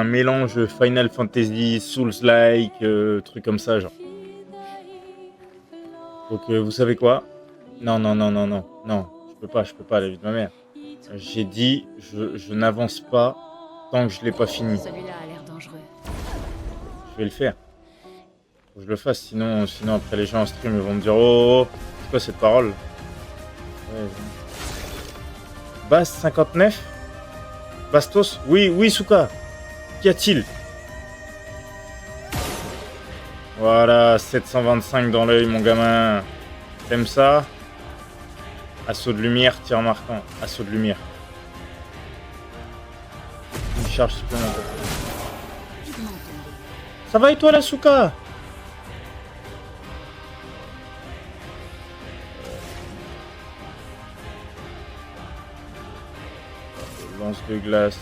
[SPEAKER 3] mélange Final Fantasy, Souls-like, truc comme ça, genre. Donc, vous savez quoi? Non, non, non, non, non, non. Je peux pas, la vie de ma mère. J'ai dit, je n'avance pas tant que je l'ai pas fini.
[SPEAKER 4] Celui-là a l'air dangereux.
[SPEAKER 3] Je vais le faire. Faut que je le fasse, sinon après les gens en stream ils vont me dire oh, c'est quoi cette parole? Ouais, Bas 59? Bastos? Oui, oui, Souka. Qu'y a-t-il? Voilà, 725 dans l'œil, mon gamin. T'aimes ça? Assaut de lumière, tir marquant. Assaut de lumière. Une charge supplémentaire. Ça va et toi, la Souka? Lance de glace.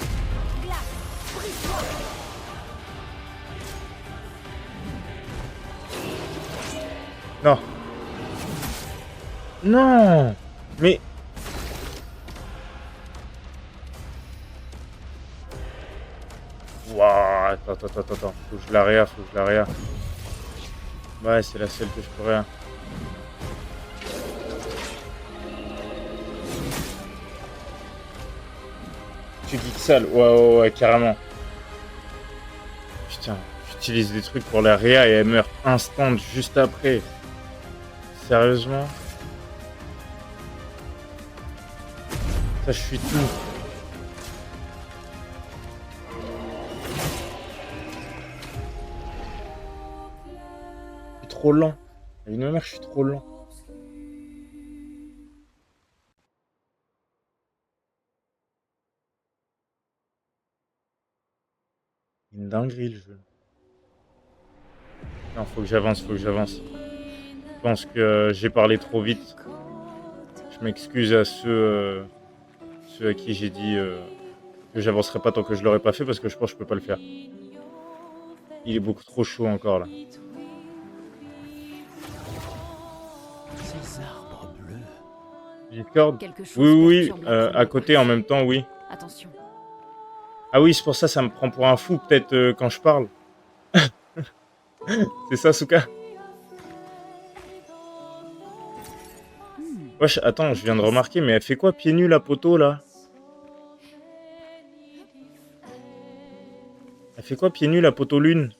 [SPEAKER 3] Non. Non. Mais... Waouh. Attends. Faut que je la réa, Ouais, c'est la seule que je pourrais. Tu dis que sale, ouais, carrément. Putain, j'utilise des trucs pour la réa et elle meurt instant juste après. Sérieusement? Ça, je suis tout. Je suis trop lent. Avec ma mère, je suis trop lent. Une dinguerie le jeu. Non, faut que j'avance. Je pense que j'ai parlé trop vite. Je m'excuse à ceux à qui j'ai dit que j'avancerai pas tant que je l'aurais pas fait parce que je pense que je peux pas le faire. Il est beaucoup trop chaud encore là.
[SPEAKER 2] Ces arbres bleus.
[SPEAKER 3] Discord?
[SPEAKER 4] Quelque chose
[SPEAKER 3] Oui,
[SPEAKER 4] perturbe la
[SPEAKER 3] à côté en même temps, oui.
[SPEAKER 4] Attention.
[SPEAKER 3] Ah oui, c'est pour ça me prend pour un fou peut-être quand je parle. C'est ça, Souka? Wesh, attends, je viens de remarquer, mais elle fait quoi pieds nus la poteau là? Elle fait quoi pieds nus la poteau lune?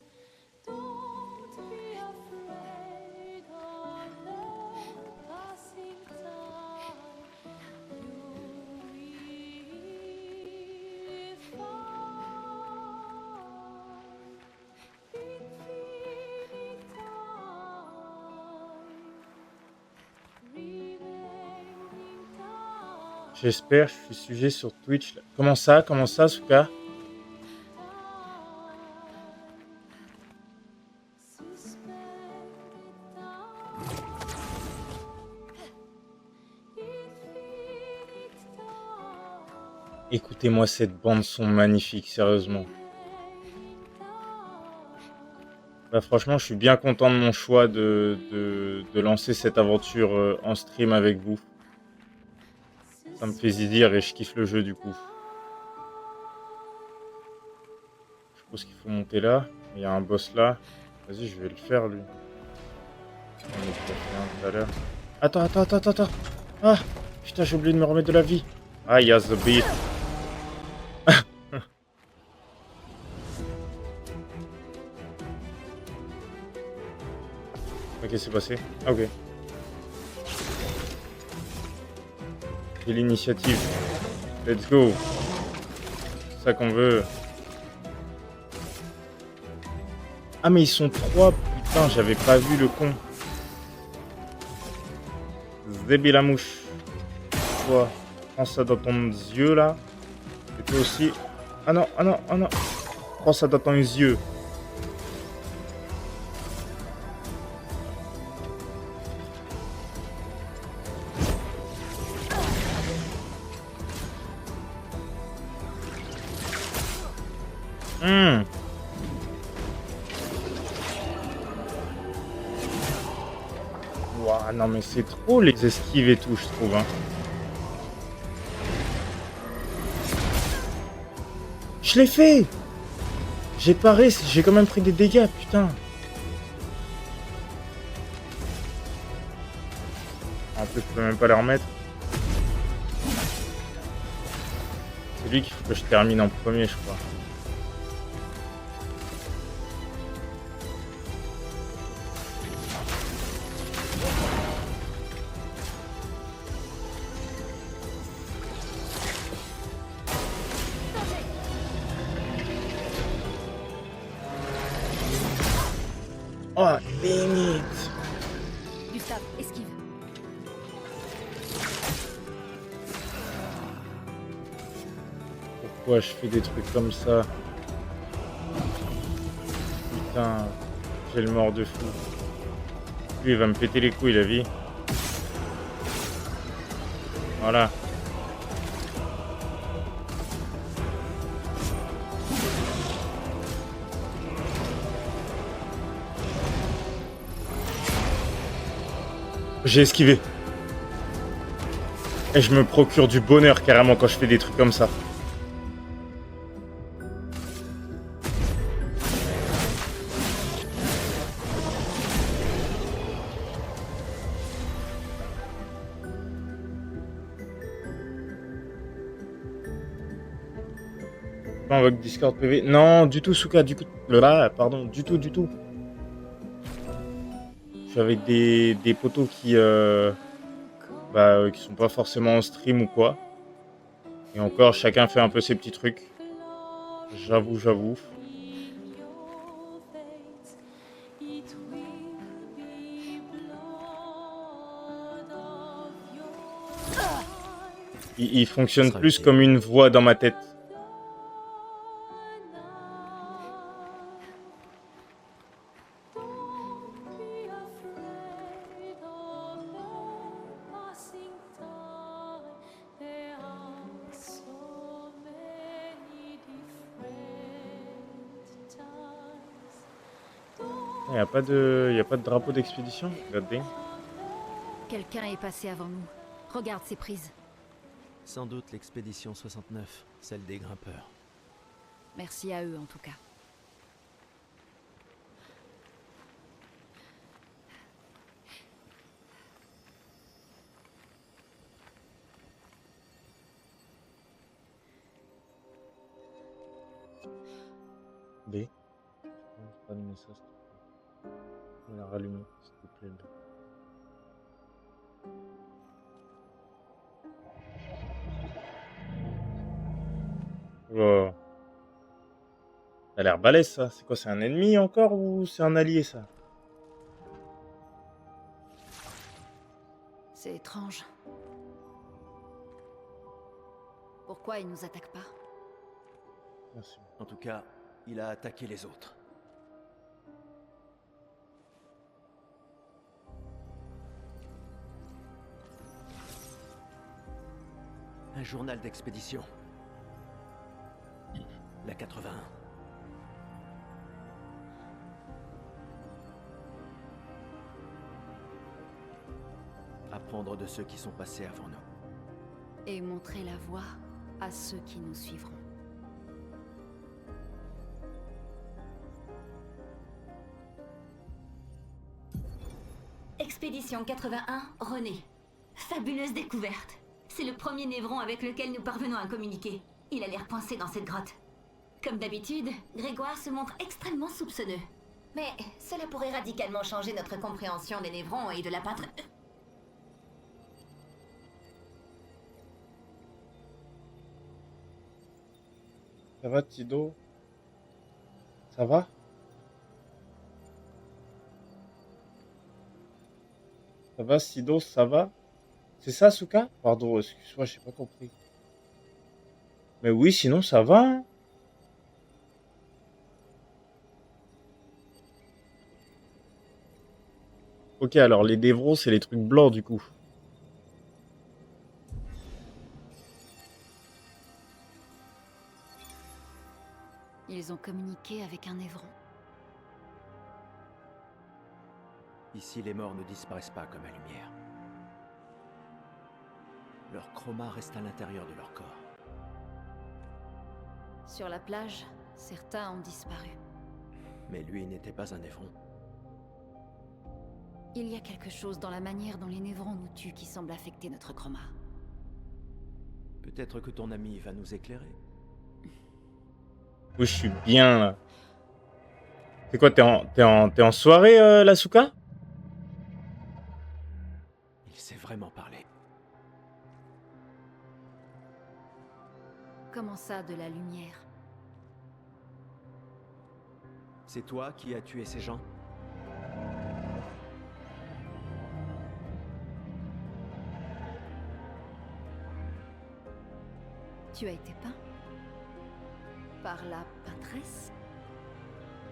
[SPEAKER 3] J'espère, je suis sujet sur Twitch. Là. Comment ça, Souka? Écoutez-moi cette bande son magnifique, sérieusement. Bah franchement, je suis bien content de mon choix de lancer cette aventure en stream avec vous. Ça me fait zidir et je kiffe le jeu du coup. Je suppose qu'il faut monter là. Il y a un boss là. Vas-y, je vais le faire lui. On est déjà fait un tout à l'heure. Attends. Ah, putain, j'ai oublié de me remettre de la vie. Ah, il y a the beat. Ok, c'est passé. Ok. J'ai l'initiative. Let's go. C'est ça qu'on veut. Ah mais ils sont 3. Putain, j'avais pas vu le con. Zébi la mouche. Toi, prends ça dans ton yeux là. Et toi aussi. Ah non, ah non, ah non. Prends ça dans ton yeux. Ouah, non mais c'est trop les esquives et tout, je trouve. Hein. Je l'ai fait. J'ai paré, j'ai quand même pris des dégâts, putain. En plus, je peux même pas les remettre. C'est lui qu'il faut que je termine en premier, je crois. Oh, limite.
[SPEAKER 4] Gustave, esquive.
[SPEAKER 3] Pourquoi je fais des trucs comme ça? Putain, j'ai le mort de fou. Lui, il va me péter les couilles, la vie. Voilà. J'ai esquivé. Et je me procure du bonheur carrément quand je fais des trucs comme ça. Invoque Discord PV. Non, du tout, Souka, du coup. Là, pardon, du tout, du tout. Je suis avec des potos qui sont pas forcément en stream ou quoi. Et encore, chacun fait un peu ses petits trucs. J'avoue, j'avoue. Il fonctionne plus comme une voix dans ma tête. Il n'y a pas de drapeau d'expédition? Regardez.
[SPEAKER 4] Quelqu'un est passé avant nous. Regarde ces prises.
[SPEAKER 2] Sans doute l'expédition 69, celle des grimpeurs.
[SPEAKER 4] Merci à eux en tout cas.
[SPEAKER 3] B. Pas de message. On va la rallumer, s'il te plaît. B. Wow. Ça a l'air balèze ça. C'est quoi? C'est un ennemi encore ou c'est un allié ça?
[SPEAKER 4] C'est étrange. Pourquoi il nous attaque pas?
[SPEAKER 3] Merci.
[SPEAKER 2] En tout cas, il a attaqué les autres. Un journal d'expédition. La 81. Apprendre de ceux qui sont passés avant nous.
[SPEAKER 4] Et montrer la voie à ceux qui nous suivront.
[SPEAKER 8] Expédition 81, René. Fabuleuse découverte. C'est le premier névron avec lequel nous parvenons à communiquer. Il a l'air coincé dans cette grotte. Comme d'habitude, Grégoire se montre extrêmement soupçonneux. Mais cela pourrait radicalement changer notre compréhension des névrons et de la patrie.
[SPEAKER 3] Ça va, Tido? Ça va? Ça va, Sido? Ça va? C'est ça, Souka? Pardon, excuse-moi, j'ai pas compris. Mais oui, sinon, ça va, hein. Ok, alors les Devros, c'est les trucs blancs, du coup.
[SPEAKER 4] Ils ont communiqué avec un Évron.
[SPEAKER 2] Ici, les morts ne disparaissent pas comme la lumière. Leur chroma reste à l'intérieur de leur corps.
[SPEAKER 4] Sur la plage, certains ont disparu.
[SPEAKER 2] Mais lui n'était pas un Évron.
[SPEAKER 4] Il y a quelque chose dans la manière dont les Névrons nous tuent qui semble affecter notre chroma.
[SPEAKER 2] Peut-être que ton ami va nous éclairer.
[SPEAKER 3] Oui, je suis bien, là. C'est quoi, t'es en soirée, la Souka?
[SPEAKER 2] Il sait vraiment parler.
[SPEAKER 4] Comment ça, de la lumière?
[SPEAKER 2] C'est toi qui as tué ces gens?
[SPEAKER 4] Tu as été peint? Par la peintresse?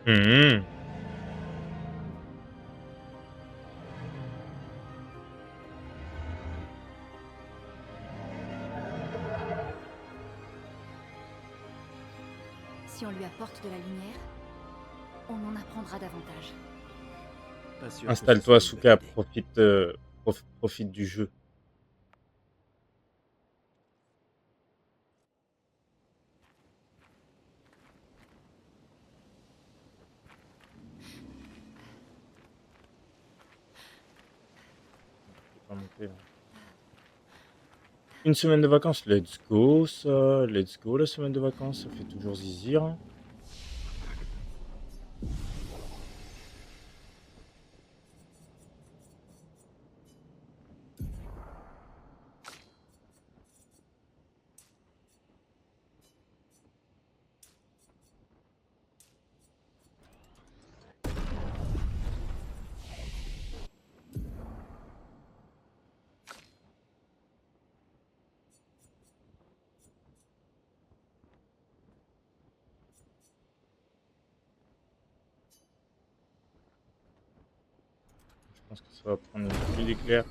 [SPEAKER 3] Mhm.
[SPEAKER 4] Si on lui apporte de la lumière, on en apprendra davantage.
[SPEAKER 2] Pas sûr que
[SPEAKER 3] Installe-toi,
[SPEAKER 2] ce soit une bonne
[SPEAKER 3] Souka,
[SPEAKER 2] idée.
[SPEAKER 3] profite du jeu. Je vais pas monter, là. Une semaine de vacances, let's go, ça. Let's go, la semaine de vacances, ça fait toujours zizir, hein. Je pense que ça va prendre une pluie d'éclairs.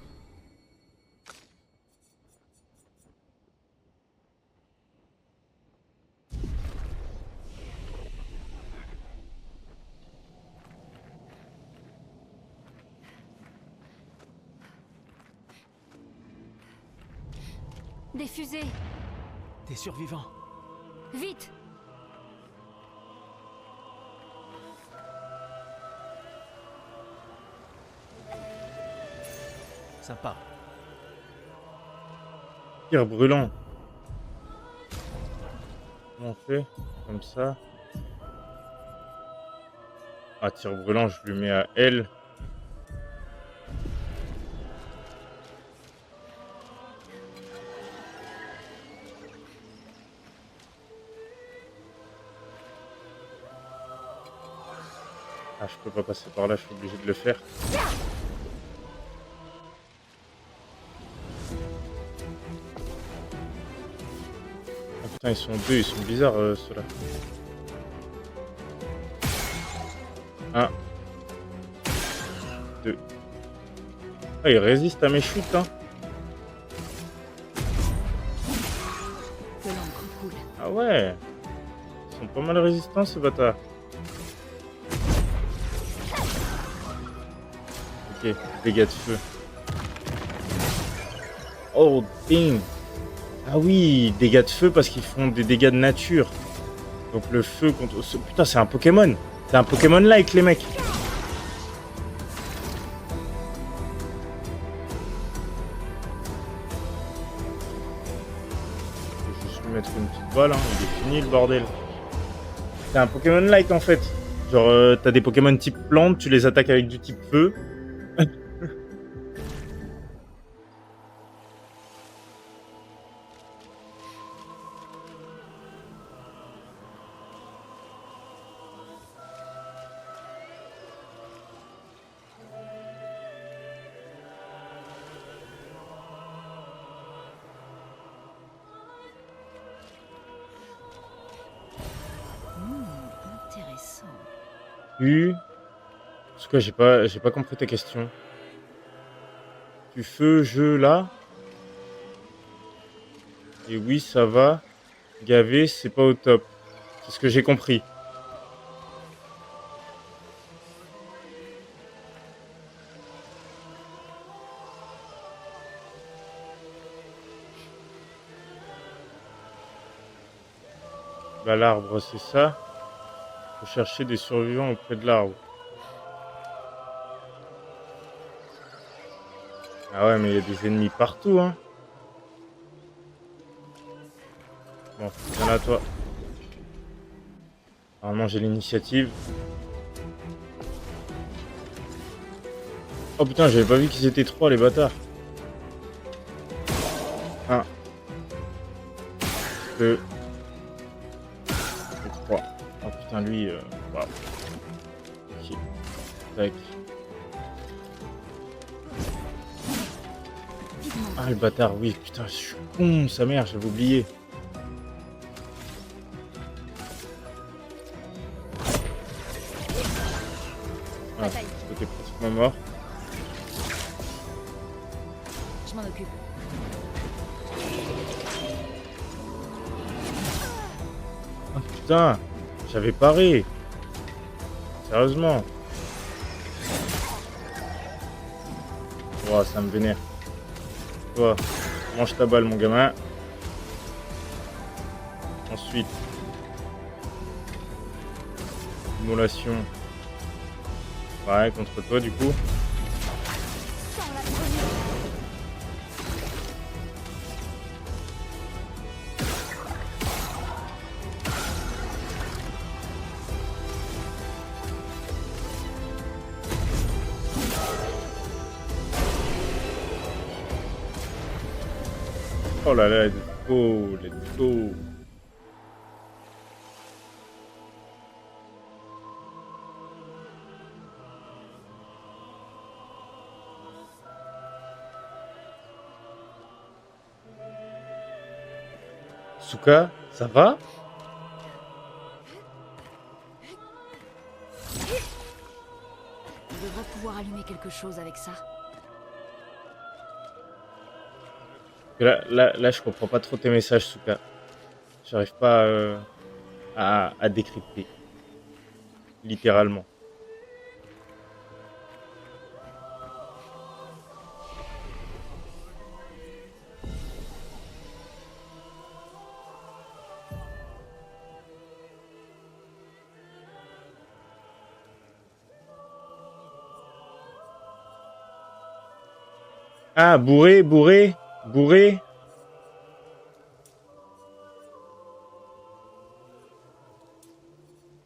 [SPEAKER 4] Des fusées!
[SPEAKER 2] T'es survivant.
[SPEAKER 4] Vite!
[SPEAKER 2] Sympa.
[SPEAKER 3] Tir brûlant. Comment on fait? Comme ça. Ah, tir brûlant, je lui mets à L. Ah, je peux pas passer par là, je suis obligé de le faire. Ah putain, ils sont deux, ils sont bizarres ceux-là. Un. Deux. Ah, ils résistent à mes chutes, hein.
[SPEAKER 4] De l'encre coule.
[SPEAKER 3] Ah ouais. Ils sont pas mal résistants, ces bâtards. Ok, dégâts de feu. Oh, ding. Ah oui, dégâts de feu parce qu'ils font des dégâts de nature. Donc le feu contre... Putain, c'est un Pokémon. C'est un Pokémon-like, les mecs. Je vais juste lui mettre une petite balle, hein. Il est fini, le bordel. C'est un Pokémon-like, en fait. Genre, t'as des Pokémon type plante, tu les attaques avec du type feu. plus. En tout cas, j'ai pas compris ta question. Du feu, je là. Et oui, ça va. Gavé, c'est pas au top. C'est ce que j'ai compris. Bah, l'arbre, c'est ça. Faut chercher des survivants auprès de l'arbre. Ah ouais, mais il y a des ennemis partout, hein. Bon, viens là, toi. Normalement, j'ai l'initiative. Oh putain, j'avais pas vu qu'ils étaient 3, les bâtards. 1, 2, 3. Oh putain, lui, waouh. Ok. Tac. Ah, le bâtard, oui, putain, je suis con, sa mère, j'avais oublié. Ah, t'es pratiquement mort.
[SPEAKER 4] Je m'en occupe.
[SPEAKER 3] Ah, putain, j'avais paré. Sérieusement. Ouah, ça me vénère. Toi, mange ta balle, mon gamin. Ensuite, immolation. Ouais, contre toi, du coup. Oh là là, let's go, let's go. Suka, ça va?
[SPEAKER 4] On devrait pouvoir allumer quelque chose avec ça.
[SPEAKER 3] Là, je comprends pas trop tes messages, Suka. J'arrive pas à décrypter. Littéralement. Ah, bourré.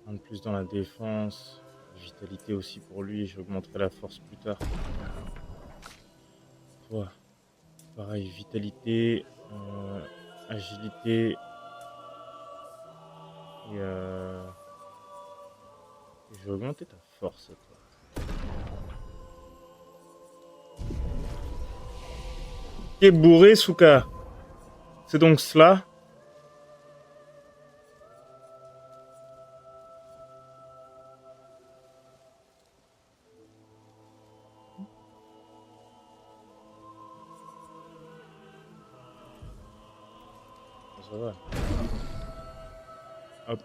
[SPEAKER 3] Un de plus dans la défense. Vitalité aussi pour lui. J'augmenterai la force plus tard. Toi. Pareil, vitalité. Agilité. Et je vais augmenter ta force, toi. T'es bourré, Suka. C'est donc cela. Ça va. Hop.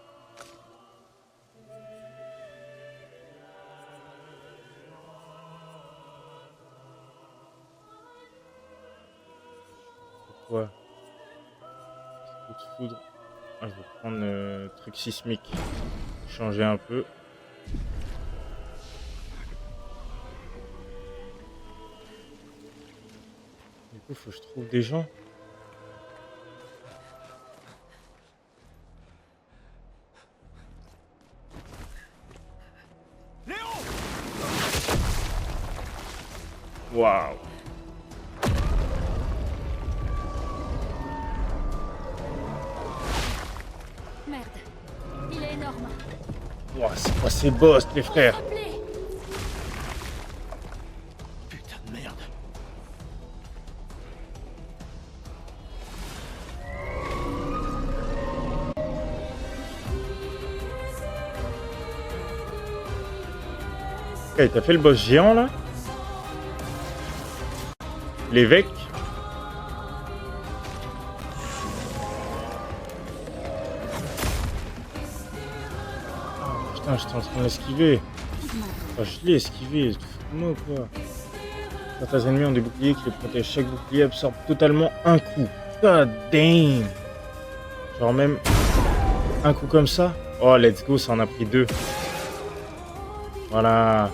[SPEAKER 3] Pourquoi? Coup de foudre. Ah, je vais prendre le truc sismique. Changer un peu. Du coup, faut que je trouve des gens. Waouh.
[SPEAKER 4] Merde. Il est énorme.
[SPEAKER 3] Wow, c'est quoi ces boss, les frères?
[SPEAKER 4] Appelez.
[SPEAKER 2] Putain de merde.
[SPEAKER 3] Ok, t'as fait le boss géant là? L'évêque? Oh, putain, j'étais en train de l'esquiver. Oh, je l'ai esquivé, tu te fous de moi ou quoi? Certains ennemis ont des boucliers qui les protègent. Chaque bouclier absorbe totalement un coup. God damn! Genre même un coup comme ça? Oh, let's go, ça en a pris 2. Voilà.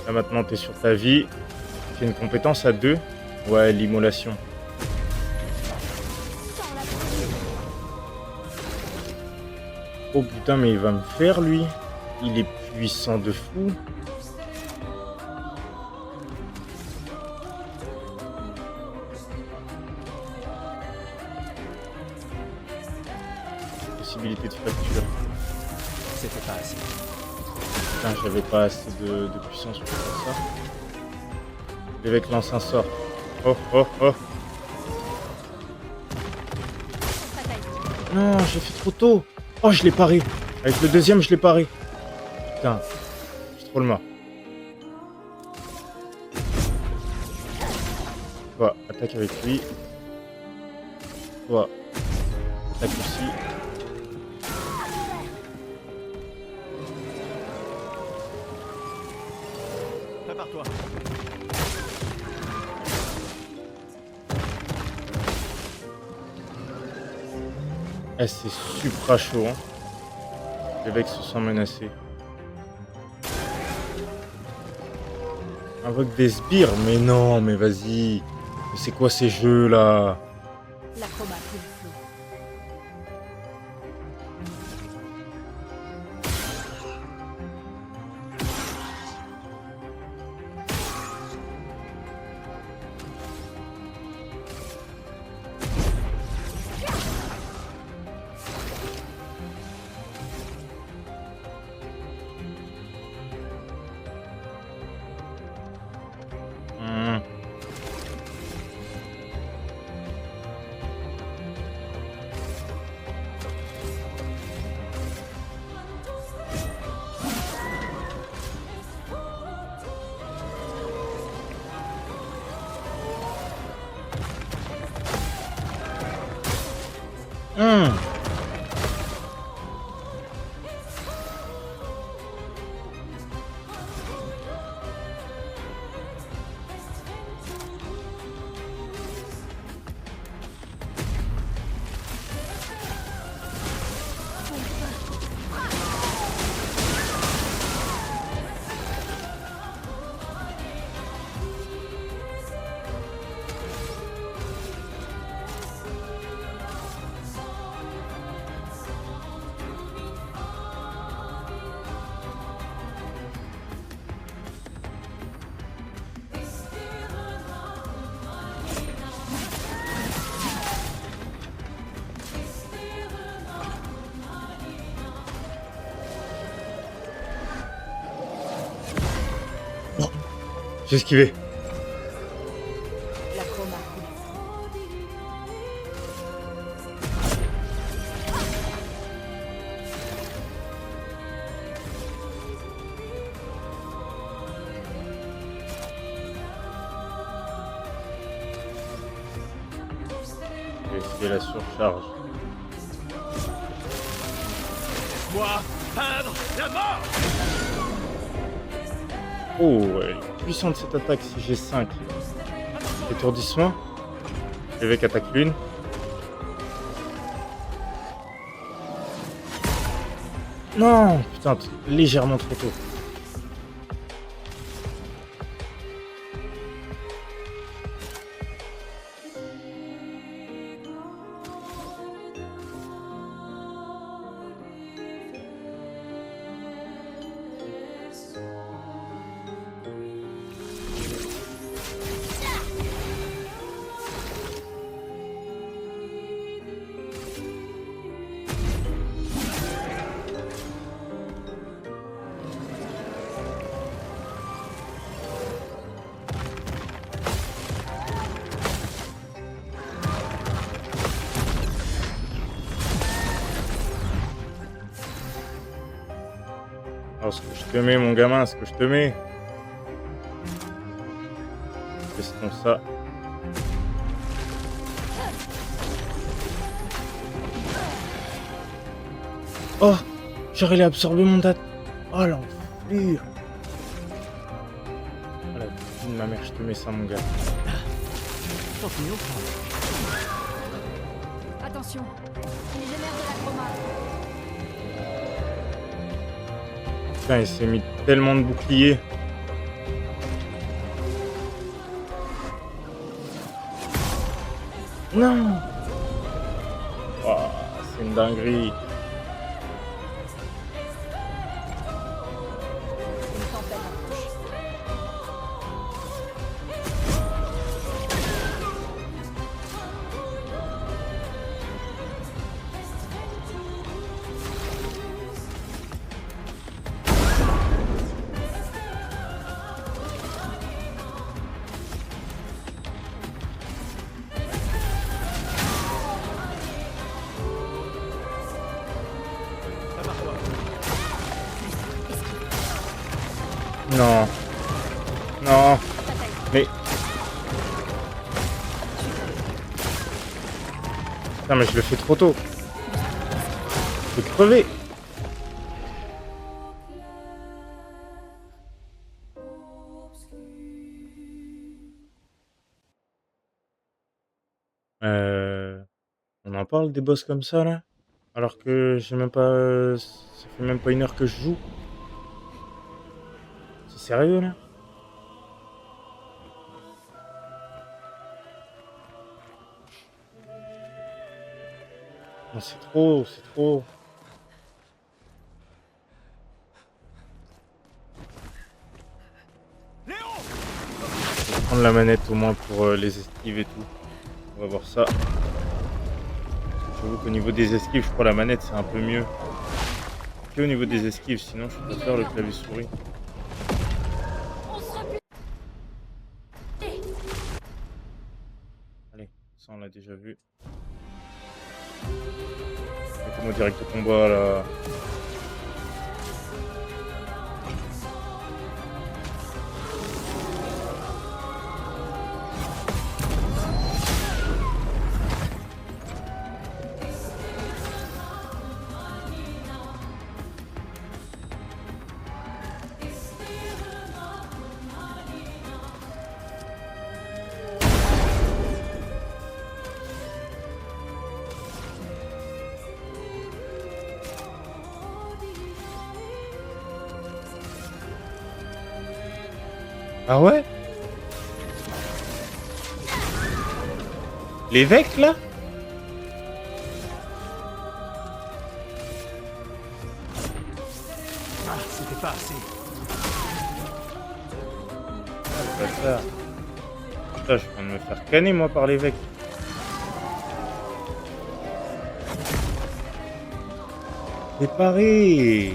[SPEAKER 3] Là maintenant, t'es sur ta vie. Tu fais une compétence à 2. Ouais, l'immolation. Oh putain, mais il va me faire lui. Il est puissant de fou. Possibilité de fracture.
[SPEAKER 2] C'était pas assez.
[SPEAKER 3] Putain, j'avais pas assez de puissance pour faire ça. L'évêque lance un sort. Oh oh oh. Non, j'ai fait trop tôt. Oh, je l'ai paré. Avec le deuxième, je l'ai paré. Putain, j'ai trop le mort. Toi, attaque avec lui. Toi, attaque aussi.
[SPEAKER 5] Prépare-toi.
[SPEAKER 3] Eh, c'est supra chaud, hein. L'évêque se sent menacé. Invoque des sbires? Mais non, mais vas-y. Mais c'est quoi ces jeux là?
[SPEAKER 4] L'acrobate ou le flot.
[SPEAKER 3] Hmm. Hmm. J'ai esquivé.
[SPEAKER 4] L'acrobate ou le flot.
[SPEAKER 3] J'ai esquivé la surcharge.
[SPEAKER 6] Moi, peindre la mort.
[SPEAKER 3] Oh, elle est puissante cette attaque si j'ai 5. Étourdissement. L'évêque attaque l'une. Non, putain, légèrement trop tôt. Alors, ce que je te mets, mon gamin, ce que je te mets. Testons ça. Oh, j'aurais absorbé mon date. Oh l'enflure. Oh la vie de ma mère, je te mets ça mon gars.
[SPEAKER 2] Continuons.
[SPEAKER 4] Attention, il génère de la chroma.
[SPEAKER 3] Putain, il s'est mis tellement de boucliers. Non. Oh, c'est une dinguerie.
[SPEAKER 4] Une tempête approche.
[SPEAKER 3] Non. Non. Mais... Putain, mais je le fais trop tôt. Je vais crever. On en parle des boss comme ça, là? Alors que j'ai même pas... Ça fait même pas 1 heure que je joue. C'est sérieux, là? Non, c'est trop, c'est trop. Je vais prendre la manette au moins pour les esquives et tout. On va voir ça. J'avoue qu'au niveau des esquives, je crois la manette c'est un peu mieux. Que au niveau des esquives, sinon je préfère le clavier souris. Allez, ça on l'a déjà vu. Mettez-moi direct au combat là. Ah ouais? L'évêque là?
[SPEAKER 6] Ah, c'était pas assez.
[SPEAKER 3] C'est pas ça. Putain, je viens de me faire canner moi par l'évêque. C'est pareil.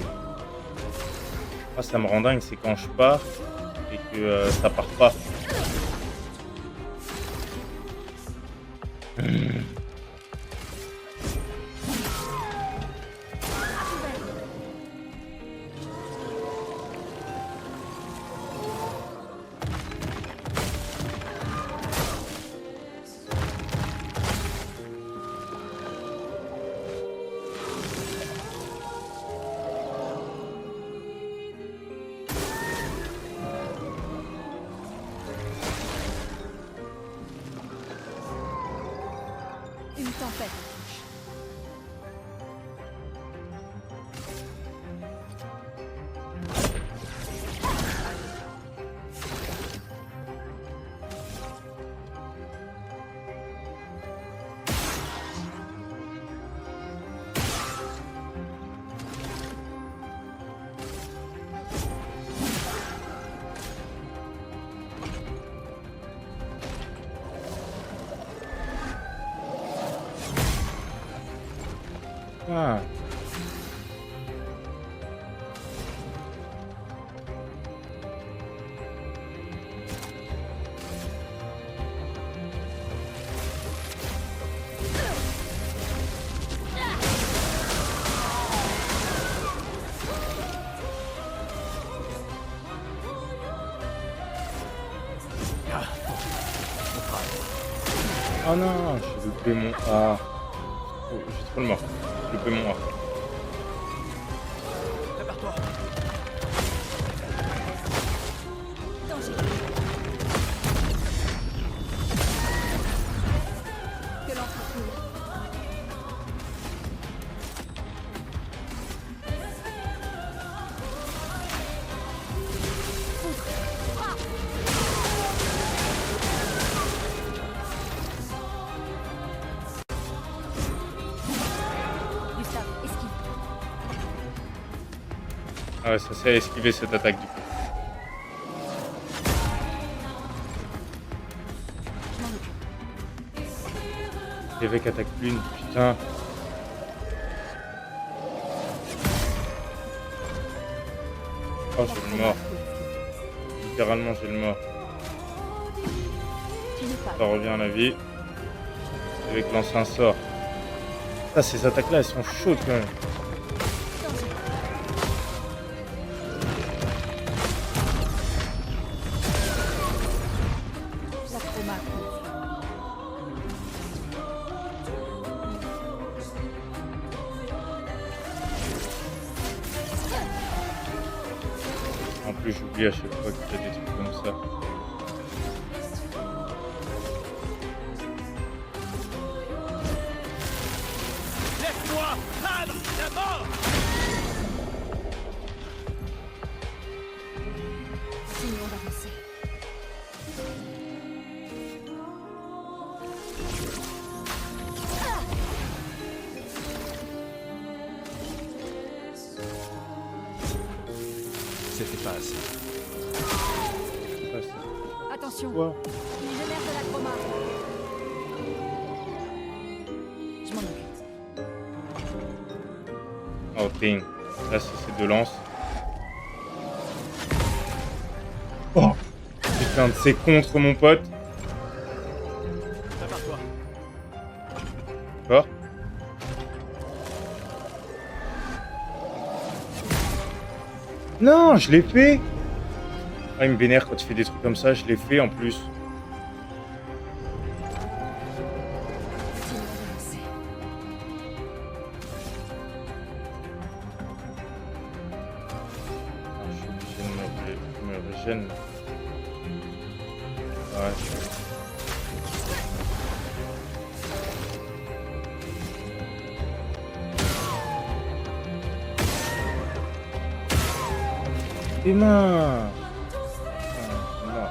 [SPEAKER 3] Ah, ça me rend dingue, c'est quand je pars et que ça part pas.
[SPEAKER 4] Une tempête.
[SPEAKER 3] Ah. Oh non, j'ai loupé mon A. Oh, j'ai trop le mort. J'ai loupé mon A.
[SPEAKER 6] Prépare-toi.
[SPEAKER 4] Danger. Que l'encre coule. Gustave, esquive.
[SPEAKER 3] Ah ouais, ça c'est esquiver cette attaque du coup.
[SPEAKER 4] Je m'en occupe.
[SPEAKER 3] L'évêque attaque l'une, putain. Oh, j'ai le mort. Littéralement, j'ai le mort.
[SPEAKER 4] Tu n'es pas.
[SPEAKER 3] Ça revient à la vie. L'évêque lance un sort. Ah, ces attaques-là, elles sont chaudes quand même.
[SPEAKER 4] Danger. La chroma coule.
[SPEAKER 3] En plus, j'oublie à chaque fois qu'il y a des trucs comme ça.
[SPEAKER 6] Laisse-moi peindre la mort.
[SPEAKER 4] Continuons d'avancer.
[SPEAKER 5] C'était pas assez.
[SPEAKER 3] Ah, c'est
[SPEAKER 4] Attention,
[SPEAKER 3] quoi?
[SPEAKER 4] il génère de la chroma. Je m'en occupe.
[SPEAKER 3] Oh, ping. Là, c'est ces deux lances. Oh! Putain, c'est contre mon pote.
[SPEAKER 6] Prépare-toi.
[SPEAKER 3] D'accord? Non, je l'ai fait! Ah, il me vénère quand tu fais des trucs comme ça, je l'ai fait en plus.
[SPEAKER 4] Continuons d'avancer.
[SPEAKER 3] Ah, je suis obligé de me régène. Ouais. Tes mains! Ah, non.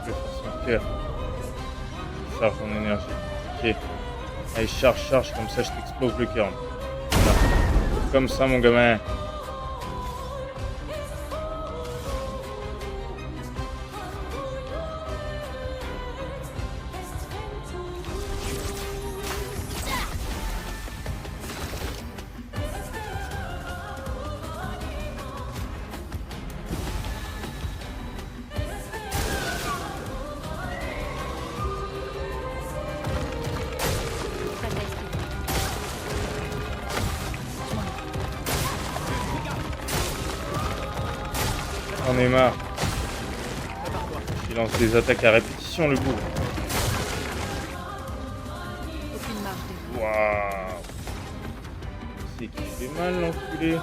[SPEAKER 3] Je vais faire son cœur. Charge en énergie. Ok. Allez, charge, comme ça je t'explose le cœur. Voilà. Comme ça, mon gamin.
[SPEAKER 4] Prête à esquiver.
[SPEAKER 3] J'en ai marre. Il lance des attaques à répétition, le bout.
[SPEAKER 4] Aucune marge de
[SPEAKER 3] Waouh. C'est qu'il fait mal, l'enculé.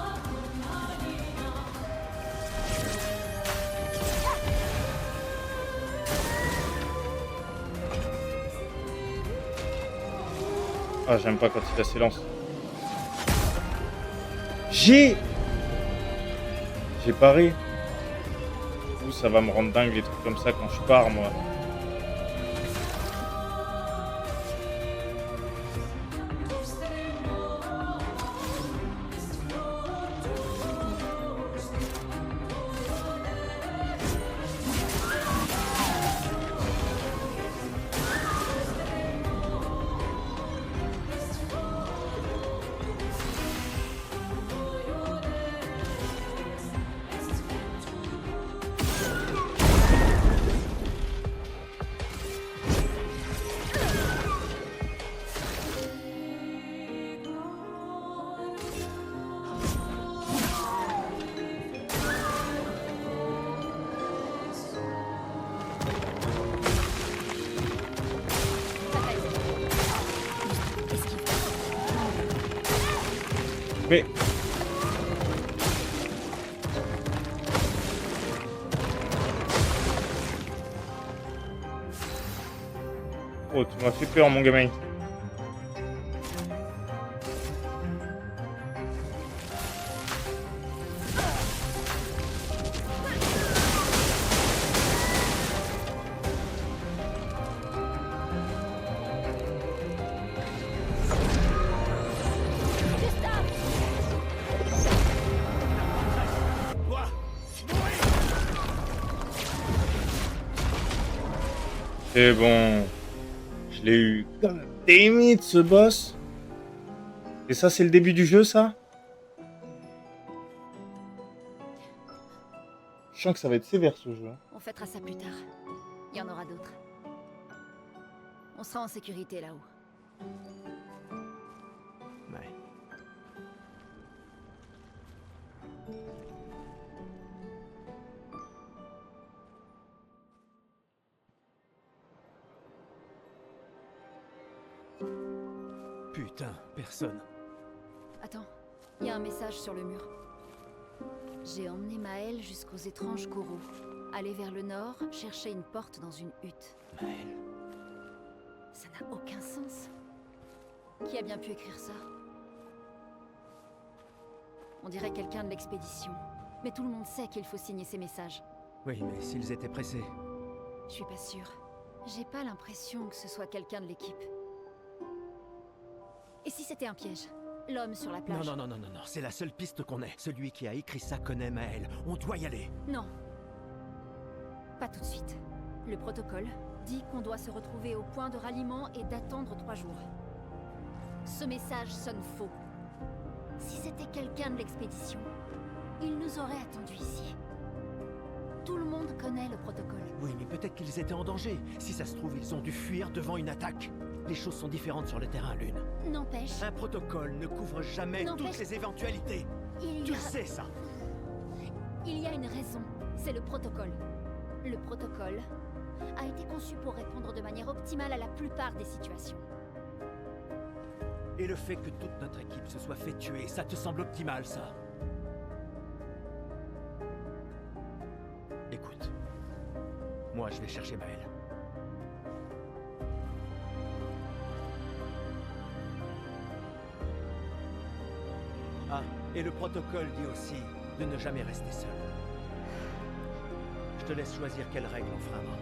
[SPEAKER 3] Ah, j'aime pas quand il a ses lances. J'ai paré. Ou ça va me rendre dingue les trucs comme ça quand je pars, moi. Mais... Oh, tu m'as fait peur, mon gamin.
[SPEAKER 6] Toi,
[SPEAKER 3] C'est bon. Je l'ai eu. God damn it, ce boss. Et ça, c'est le début du jeu, ça? Je sens que ça va être sévère, ce jeu.
[SPEAKER 4] On fêtera ça plus tard. Il y en aura d'autres. On sera en sécurité là-haut.
[SPEAKER 2] Ouais. Putain, personne.
[SPEAKER 4] Attends, il y a un message sur le mur. J'ai emmené Maël jusqu'aux étranges coraux. Aller vers le nord, chercher une porte dans une hutte.
[SPEAKER 2] Maël.
[SPEAKER 4] Ça n'a aucun sens. Qui a bien pu écrire ça? On dirait quelqu'un de l'expédition. Mais tout le monde sait qu'il faut signer ces messages.
[SPEAKER 2] Oui, mais s'ils étaient pressés.
[SPEAKER 4] Je suis pas sûre. J'ai pas l'impression que ce soit quelqu'un de l'équipe. Et si c'était un piège? L'homme sur la
[SPEAKER 2] Non,
[SPEAKER 4] plage?
[SPEAKER 2] non, non, non, non, non, c'est la seule piste qu'on ait. Celui qui a écrit ça connaît Maël. On doit y aller.
[SPEAKER 4] Non. Pas tout de suite. Le protocole dit qu'on doit se retrouver au point de ralliement et d'attendre 3 jours. Ce message sonne faux. Si c'était quelqu'un de l'expédition, il nous aurait attendus ici. Tout le monde connaît le protocole.
[SPEAKER 2] Oui, mais peut-être qu'ils étaient en danger. Si ça se trouve, ils ont dû fuir devant une attaque. Les choses sont différentes sur le terrain, Lune.
[SPEAKER 4] N'empêche,
[SPEAKER 2] Un protocole ne couvre jamais
[SPEAKER 4] N'empêche-
[SPEAKER 2] toutes les éventualités.
[SPEAKER 4] il
[SPEAKER 2] Tu
[SPEAKER 4] y a...
[SPEAKER 2] le sais, ça.
[SPEAKER 4] Il y a une raison. C'est le protocole. Le protocole a été conçu pour répondre de manière optimale à la plupart des situations.
[SPEAKER 2] Et le fait que toute notre équipe se soit fait tuer, ça te semble optimal, ça? Écoute, moi je vais chercher Maël. Ah, et le protocole dit aussi de ne jamais rester seul. Je te laisse choisir quelle règle enfreindre.